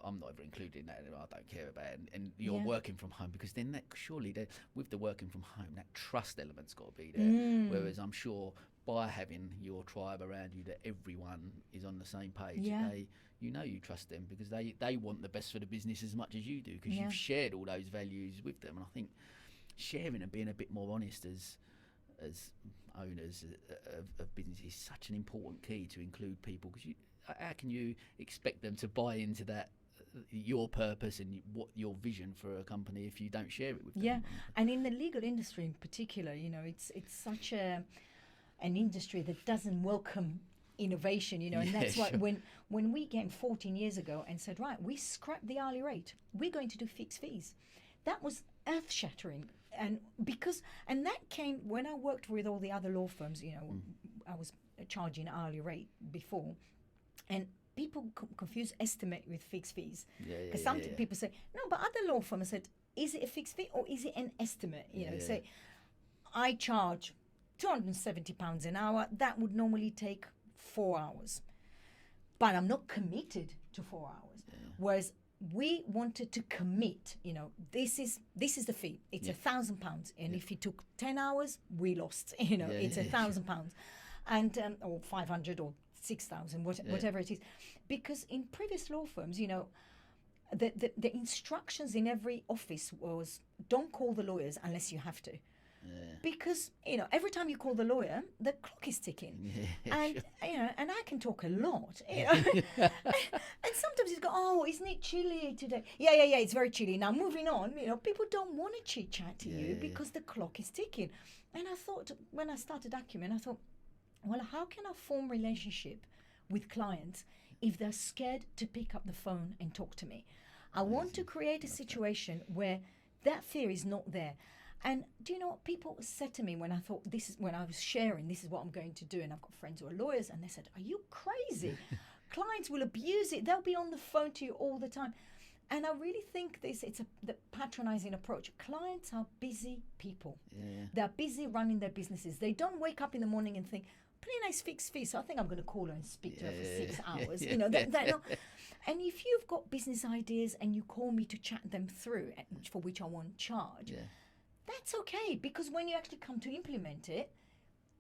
I'm not ever included in that, and I don't care about it, and you're working from home, because then that surely with the working from home, that trust element's got to be there. Whereas I'm sure by having your tribe around you, that everyone is on the same page, you trust them, because they want the best for the business as much as you do, because you've shared all those values with them. And I think sharing and being a bit more honest as owners of business is such an important key to include people, because how can you expect them to buy into that, your purpose and what your vision for a company, if you don't share it with them? And in the legal industry in particular, you know, it's such an industry that doesn't welcome innovation, you know, and that's why when we came 14 years ago and said, right, we scrapped the hourly rate, we're going to do fixed fees, that was earth-shattering. And that came when I worked with all the other law firms. You know, I was charging hourly rate before, and people confuse estimate with fixed fees. Because some people say, no, but other law firms said, is it a fixed fee or is it an estimate? You know, say, I charge £270 an hour. That would normally take 4 hours, but I'm not committed to 4 hours. Whereas we wanted to commit, you know, this is the fee. It's £1,000, and if it took 10 hours, we lost. You know, it's £1,000. and or 500 or 6,000, whatever it is, because in previous law firms, you know, the instructions in every office was don't call the lawyers unless you have to. Because, you know, every time you call the lawyer, the clock is ticking. And, sure. You know, and I can talk a lot, you know. And sometimes you go, oh, isn't it chilly today? Yeah, it's very chilly. Now, moving on, you know, people don't want to chit-chat to you because the clock is ticking. And I thought, when I started Acumen, I thought, well, how can I form relationship with clients if they're scared to pick up the phone and talk to me? I want to create a situation where that fear is not there. And do you know what people said to me when I thought when I was sharing, this is what I'm going to do, and I've got friends who are lawyers, and they said, are you crazy? Clients will abuse it. They'll be on the phone to you all the time. And I really think the patronizing approach. Clients are busy people. They're busy running their businesses. They don't wake up in the morning and think, Penina is fixed fee, so I think I'm going to call her and speak to her for 6 hours. You know, they're not. And if you've got business ideas and you call me to chat them through, for which I won't charge, that's okay, because when you actually come to implement it,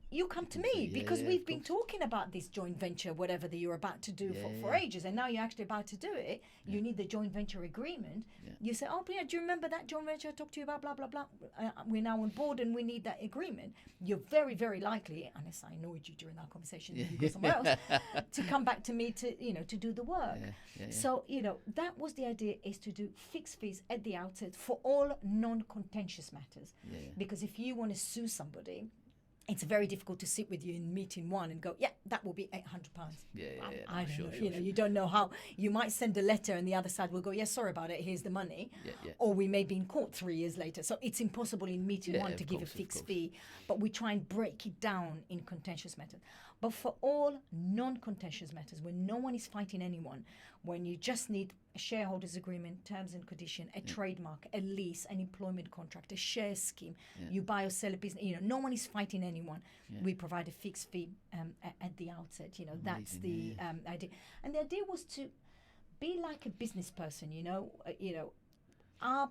you come to me, because we've been talking about this joint venture, whatever that you're about to do for ages, and now you're actually about to do it. You need the joint venture agreement. You say, oh, Penina, do you remember that joint venture I talked to you about, blah, blah, blah? We're now on board and we need that agreement. You're very, very likely, unless I annoyed you during our conversation, you go somewhere else, to come back to me to, you know, to do the work. So, you know, that was the idea, is to do fixed fees at the outset for all non-contentious matters. Because if you want to sue somebody, it's very difficult to sit with you in meeting one and go, that will be £800. I don't know. You know, you don't know how. You might send a letter and the other side will go, sorry about it, here's the money. Or we may be in court 3 years later. So it's impossible in meeting one to give a fixed fee. But we try and break it down in contentious matters. But for all non-contentious matters, when no one is fighting anyone, when you just need a shareholders agreement, terms and condition, a trademark, a lease, an employment contract, a share scheme, you buy or sell a business, you know, no one is fighting anyone. We provide a fixed fee at the outset. You know, that's the idea. And the idea was to be like a business person. You know, our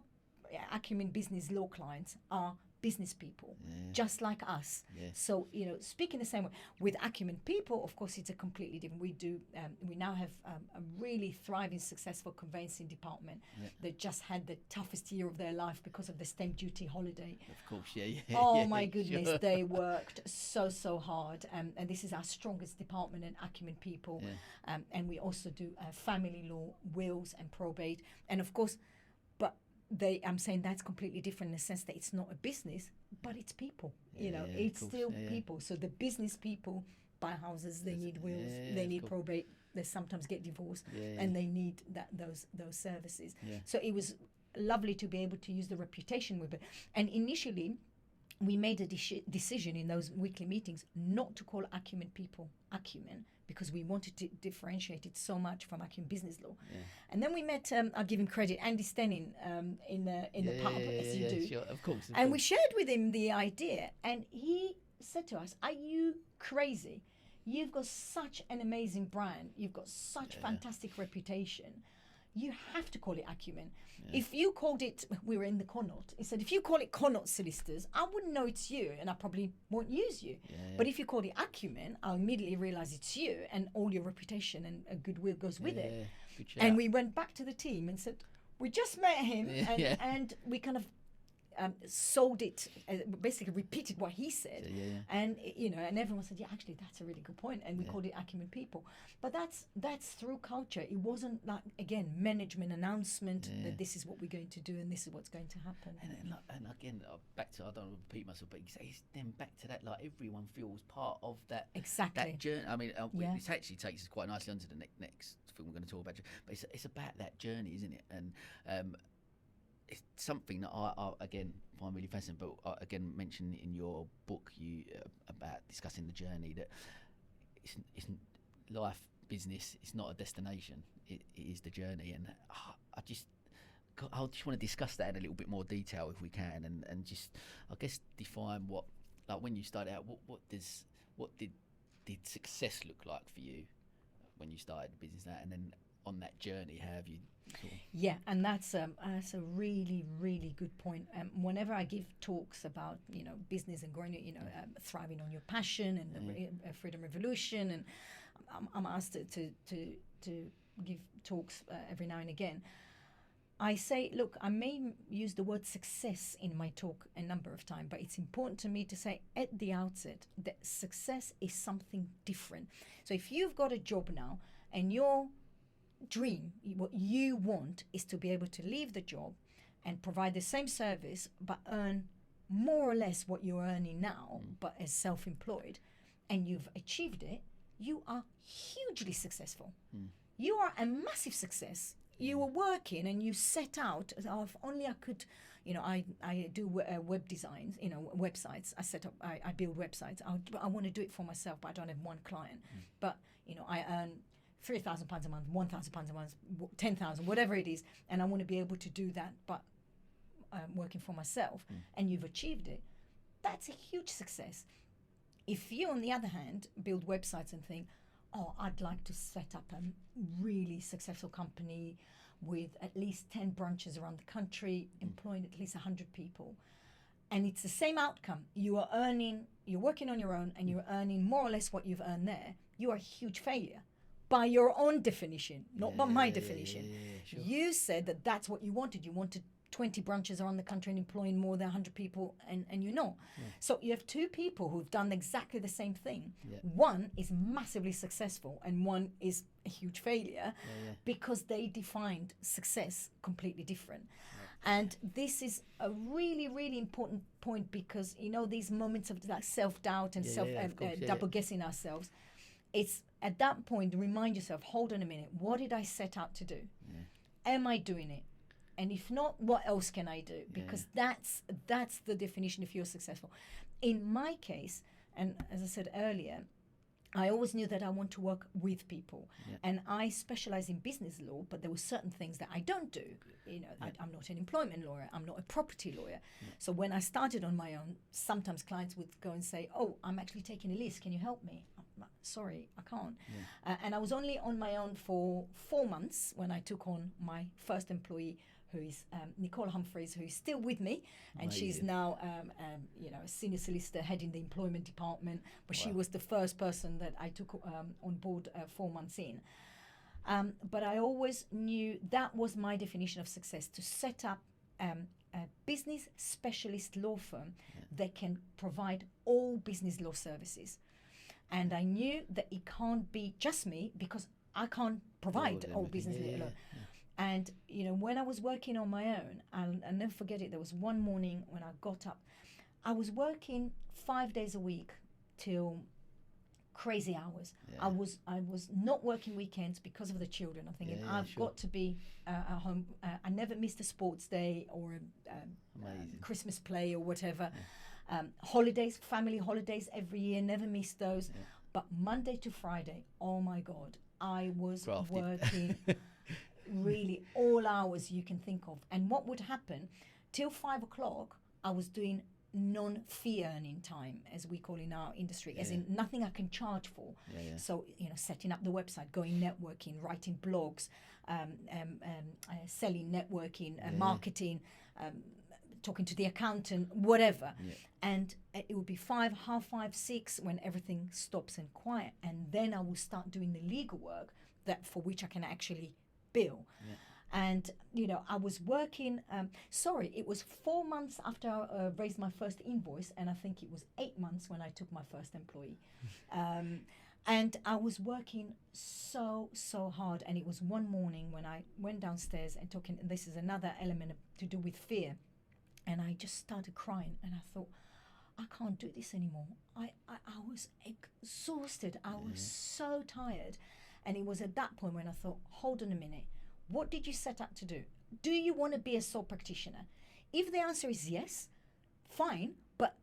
Acumen business law clients are business people, just like us. So, you know, speaking the same way with Acumen people, of course, it's a completely different. We now have a really thriving, successful conveyancing department that just had the toughest year of their life because of the stamp duty holiday. Of course, my goodness, sure. They worked so hard, and this is our strongest department in Acumen people. And we also do family law, wills, and probate, and of course, I'm saying that's completely different in the sense that it's not a business, but it's people. You know, it's still people. So the business people buy houses, they need wills, they need probate, they sometimes get divorced, and they need those services. So it was lovely to be able to use the reputation with it. And initially, we made a decision in those weekly meetings not to call Acumen people Acumen, because we wanted to differentiate it so much from Acumen business law. And then we met, I'll give him credit, Andy Stenning in the pub, as you do. Sure, of course. And we shared with him the idea, and he said to us, are you crazy? You've got such an amazing brand. You've got such fantastic reputation. You have to call it Acumen. If you called it, we were in the Connaught, he said, if you call it Connaught Solicitors, I wouldn't know it's you and I probably won't use you. But if you call it Acumen, I'll immediately realize it's you, and all your reputation and goodwill goes with it. And we went back to the team and said, we just met him, and we kind of sold it, basically repeated what he said, and you know, and everyone said, actually that's a really good point, and we called it Acumen people. But that's through culture. It wasn't like, again, management announcement that this is what we're going to do and this is what's going to happen. And again, back to, I don't want to repeat myself, but it's then back to that, like, everyone feels part of that that journey. I mean, this actually takes us quite nicely onto the next thing we're going to talk about, but it's about that journey, isn't it? And it's something that I again find really fascinating, but I again mentioned in your book about discussing the journey, that it's life, business, it's not a destination, it is the journey. And I just want to discuss that in a little bit more detail if we can, and just, I guess, define what, like, when you started out, what did success look like for you when you started the business now, and then on that journey? How have you sort of... Yeah, and that's a really, really good point. Whenever I give talks about, business and growing, thriving on your passion and the freedom revolution, and I'm asked to give talks every now and again, I say, look, I may use the word success in my talk a number of times, but it's important to me to say at the outset that success is something different. So if you've got a job now and your dream, what you want is to be able to leave the job and provide the same service but earn more or less what you're earning now, but as self-employed, and you've achieved it, you are hugely successful. You are a massive success. You were working and you set out, oh, if only I could, I do web designs, websites. I build websites. I want to do it for myself, but I don't have one client. But, I earn £3,000 a month, £1,000 a month, 10,000, whatever it is, and I want to be able to do that, but working for myself, and you've achieved it. That's a huge success. If you, on the other hand, build websites and think, oh, I'd like to set up a really successful company with at least 10 branches around the country, employing at least 100 people. And it's the same outcome. You're working on your own, and you're earning more or less what you've earned there. You are a huge failure by your own definition, not by my definition. Sure. You said that that's what you wanted. You wanted 20 branches around the country and employing more than 100 people, and you're not. So you have two people who've done exactly the same thing. One is massively successful and one is a huge failure because they defined success completely different. And this is a really, really important point because, these moments of like self-doubt and double guessing ourselves, it's at that point, remind yourself, hold on a minute, what did I set out to do? Am I doing it? And if not, what else can I do? Because that's the definition if you're successful. In my case, and as I said earlier, I always knew that I want to work with people. And I specialize in business law, but there were certain things that I don't do. I'm not an employment lawyer. I'm not a property lawyer. So when I started on my own, sometimes clients would go and say, oh, I'm actually taking a list. Can you help me? Sorry, I can't. And I was only on my own for 4 months when I took on my first employee, who is Nicole Humphreys, who is still with me, and she's now a senior solicitor heading the employment department. But she was the first person that I took on board 4 months in. But I always knew that was my definition of success, to set up a business specialist law firm that can provide all business law services. And I knew that it can't be just me because I can't provide all business law. And, when I was working on my own, I'll never forget it, there was one morning when I got up, I was working 5 days a week till crazy hours. I was not working weekends because of the children. I'm thinking, I've got to be at home. I never missed a sports day or a Christmas play or whatever. Holidays, family holidays every year, never missed those. But Monday to Friday, oh my God, I was working really all hours you can think of. And what would happen, till 5 o'clock, I was doing non-fee earning time, as we call in our industry, as in nothing I can charge for. So, setting up the website, going networking, writing blogs, selling, networking, marketing, talking to the accountant, whatever. And it would be 5, half 5, 6 when everything stops and quiet. And then I will start doing the legal work for which I can actually bill. And, I was working, it was 4 months after I raised my first invoice, and I think it was 8 months when I took my first employee. And I was working so hard. And it was one morning when I went downstairs and talking, and this is another element to do with fear. And I just started crying, and I thought, I can't do this anymore. I was exhausted. I was so tired. And it was at that point when I thought, hold on a minute. What did you set out to do? Do you want to be a sole practitioner? If the answer is yes, fine, but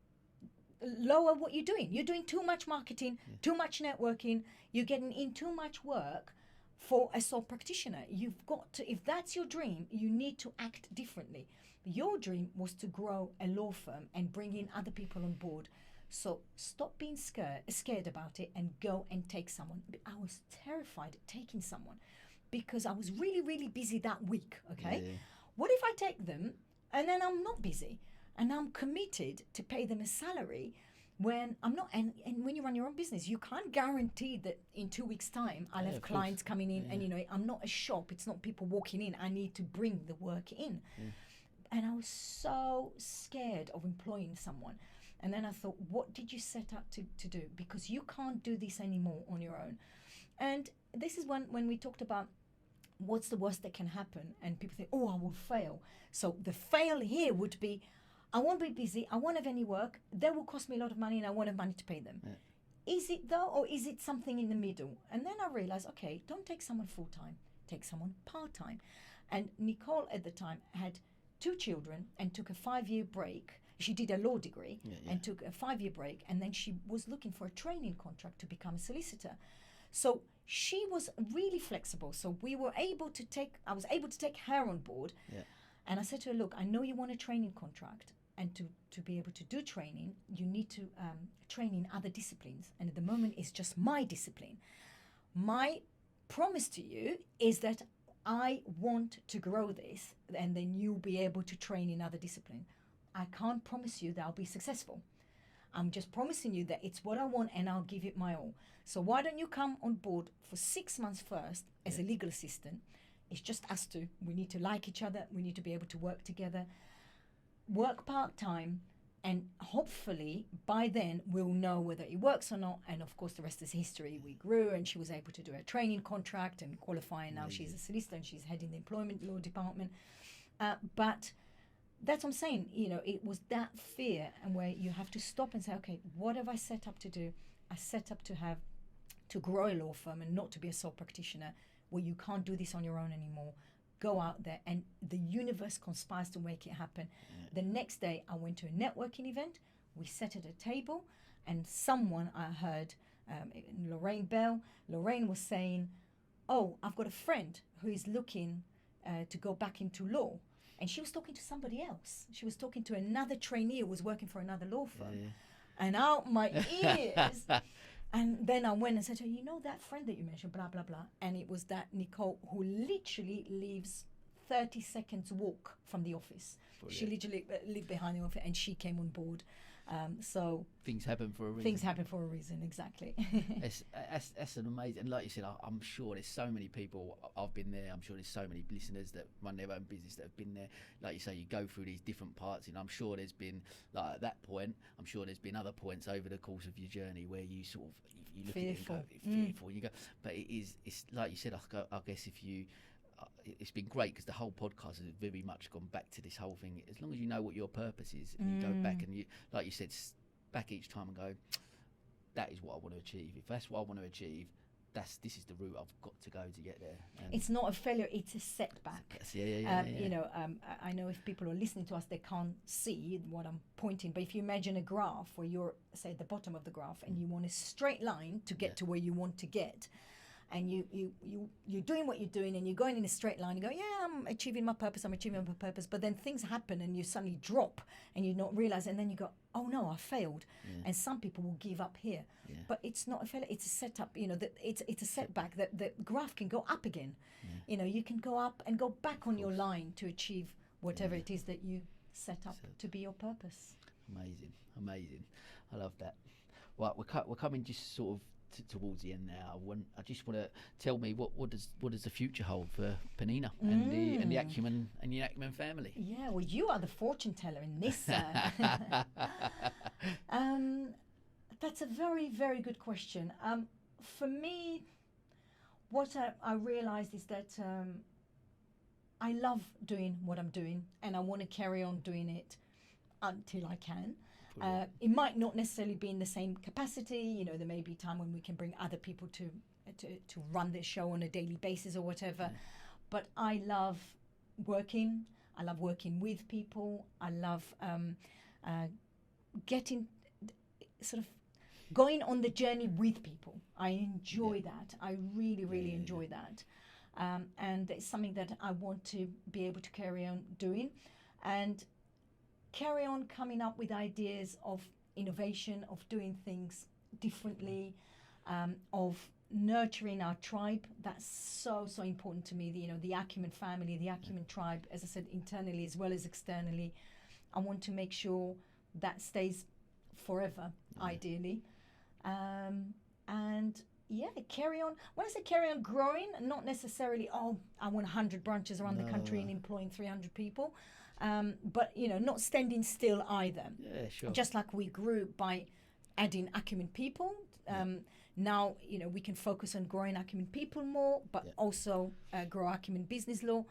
lower what you're doing. You're doing too much marketing, too much networking. You're getting in too much work for a sole practitioner. You've got to, if that's your dream, you need to act differently. Your dream was to grow a law firm and bring in other people on board. So stop being scared about it and go and take someone. I was terrified taking someone because I was really, really busy that week, okay? Yeah. What if I take them and then I'm not busy and I'm committed to pay them a salary when I'm not? And when you run your own business, you can't guarantee that in 2 weeks' time I'll have of clients course. coming in, Yeah. and I'm not a shop. It's not people walking in. I need to bring the work in. Yeah. And I was so scared of employing someone. And then I thought, what did you set up to do? Because you can't do this anymore on your own. And this is when we talked about what's the worst that can happen. And people think, oh, I will fail. So the fail here would be, I won't be busy. I won't have any work. That will cost me a lot of money and I won't have money to pay them. Yeah. Is it though, or is it something in the middle? And then I realized, okay, don't take someone full-time. Take someone part-time. And Nicole at the time had 2 children and took a 5-year break. She did a law degree and took a 5-year break, and then she was looking for a training contract to become a solicitor. So she was really flexible. So I was able to take her on board. Yeah. And I said to her, look, I know you want a training contract, and to be able to do training, you need to train in other disciplines. And at the moment, it's just my discipline. My promise to you is that I want to grow this, and then you'll be able to train in other disciplines. I can't promise you that I'll be successful. I'm just promising you that it's what I want, and I'll give it my all. So why don't you come on board for 6 months first as a legal assistant? It's just us two. We need to like each other. We need to be able to work together, work part-time, and hopefully by then we'll know whether it works or not. And of course the rest is history. We grew, and she was able to do a training contract and qualify, and now she's a solicitor and she's heading the employment law department. But that's what I'm saying, it was that fear, and where you have to stop and say, okay, what have I set up to do? I set up to grow a law firm and not to be a sole practitioner, where you can't do this on your own anymore. Go out there, and the universe conspires to make it happen. The next day I went to a networking event. We sat at a table, and someone I heard, Lorraine Bell, Lorraine was saying, oh, I've got a friend who is looking to go back into law. And she was talking to somebody else. She was talking to another trainee who was working for another law firm. Yeah. And out my ears. And then I went and said to her, you know that friend that you mentioned, blah, blah, blah. And it was that Nicole, who literally lives 30 seconds walk from the office. Brilliant. She literally lived behind the office, and she came on board. So things happen for a reason. Things happen for a reason, exactly. That's an amazing, and like you said, I'm sure there's so many people. I've been there. I'm sure there's so many listeners that run their own business that have been there. Like you say, you go through these different parts, and I'm sure there's been, like at that point, I'm sure there's been other points over the course of your journey where you sort of you look fearful. at it and go fearful, and you go. But it's like you said. I guess if you. It's been great because the whole podcast has very much gone back to this whole thing. As long as you know what your purpose is, and you go back and you, like you said, back each time and go, that is what I want to achieve. If that's what I want to achieve, this is the route I've got to go to get there. And it's not a failure; it's a setback. Yeah. I know if people are listening to us, they can't see what I'm pointing. But if you imagine a graph where you're, say, at the bottom of the graph, and you want a straight line to get to where you want to get. And you're doing what you're doing, and you're going in a straight line. You go, yeah, I'm achieving my purpose. But then things happen, and you suddenly drop, and you not realize. And then you go, oh no, I failed. Yeah. And some people will give up here. Yeah. But it's not a failure. It's a setup. It's a setback. That the graph can go up again. Yeah. You can go up and go back on your line to achieve whatever it is that you set up to be your purpose. Amazing. I love that. Right, we're coming just sort of towards the end now. I just want to tell me what does the future hold for Penina and the Acumen and the Acumen family. Yeah, well, you are the fortune teller in this. That's a very, very good question. For me, what I realized is that I love doing what I'm doing, and I want to carry on doing it until I can. It might not necessarily be in the same capacity. There may be time when we can bring other people to run this show on a daily basis or whatever. Yeah. But I love working. I love working with people. I love going on the journey with people. I enjoy that. I really, really enjoy that. And it's something that I want to be able to carry on doing. And carry on coming up with ideas of innovation, of doing things differently, of nurturing our tribe. That's so important to me. The Acumen family, the Acumen tribe, as I said, internally as well as externally. I want to make sure that stays forever, ideally. And carry on. When I say carry on growing, not necessarily, I want 100 branches around the country and employing 300 people. But, not standing still either. Yeah, sure. Just like we grew by adding Acumen people. Now, we can focus on growing Acumen people more, but also grow Acumen business law.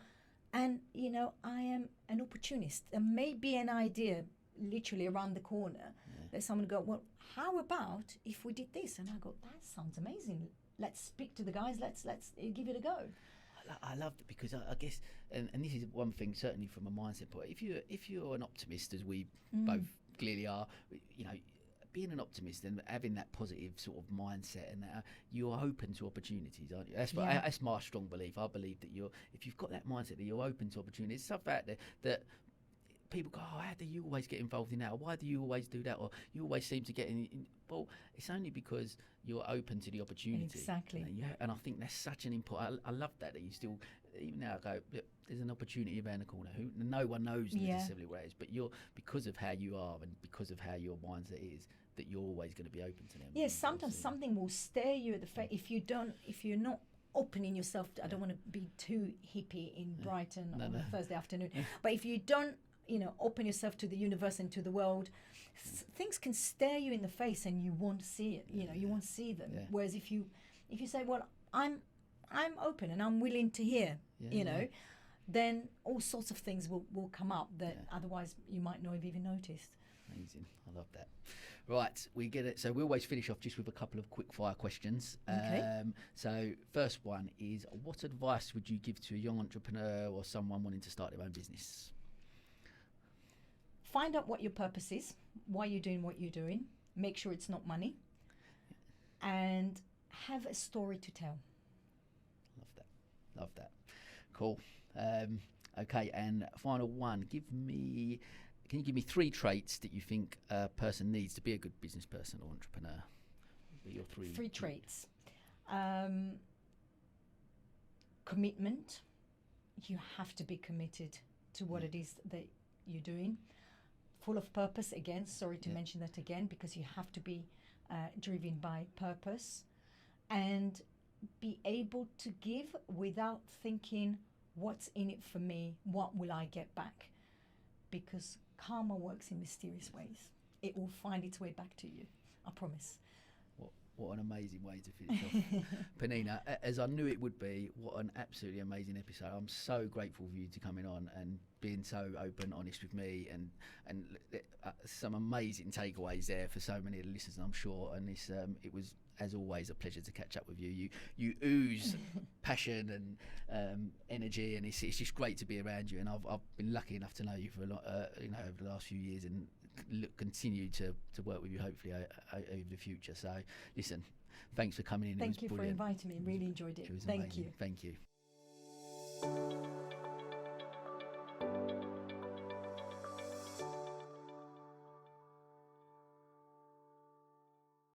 And, I am an opportunist. There may be an idea literally around the corner that someone go, well, how about if we did this? And I go, that sounds amazing. Let's speak to the guys. Let's give it a go. I loved it because I guess, and this is one thing certainly from a mindset point. If you're an optimist, as we both clearly are, being an optimist and having that positive sort of mindset, and that you're open to opportunities, aren't you? That's my strong belief. I believe that if you've got that mindset that you're open to opportunities, stuff out there that people go, oh, how do you always get involved in that? Or why do you always do that? Or you always seem to get in. Well, it's only because you're open to the opportunity. Exactly. And I think that's such an important. I love that you still, even now, go, look, there's an opportunity around the corner. No one knows necessarily what it is, but because of how you are and because of how your mindset is, that you're always going to be open to them. Yes, sometimes something will stare you at the face if you're not opening yourself. I don't want to be too hippie in Brighton on a Thursday afternoon, but if you don't, open yourself to the universe and to the world, things can stare you in the face and you won't see it. You won't see them. Yeah. Whereas if you say, well, I'm open and I'm willing to hear, then all sorts of things will come up that otherwise you might not have even noticed. Amazing. I love that. Right, we get it. So we always finish off just with a couple of quick fire questions. Okay. So first one is, what advice would you give to a young entrepreneur or someone wanting to start their own business? Find out what your purpose is, why you're doing what you're doing. Make sure it's not money. And have a story to tell. Love that. Cool. Okay, and final one. Can you give me 3 traits that you think a person needs to be a good business person or entrepreneur? What are your 3 traits. Commitment. You have to be committed to what it is that you're doing. Full of purpose, again, sorry to mention that again, because you have to be driven by purpose, and be able to give without thinking, what's in it for me? What will I get back? Because karma works in mysterious ways. It will find its way back to you. I promise. What an amazing way to finish off. Penina, as I knew it would be, what an absolutely amazing episode. I'm so grateful for you to coming on and being so open, honest with me, and some amazing takeaways there for so many of the listeners, I'm sure. And it was, as always, a pleasure to catch up with you. You ooze passion and energy, and it's just great to be around you. And I've been lucky enough to know you for a lot, over the last few years, and continue to work with you hopefully over the future. So listen, thanks for coming in. Thank you for inviting me. Really enjoyed it. It was Thank amazing. you. Thank you.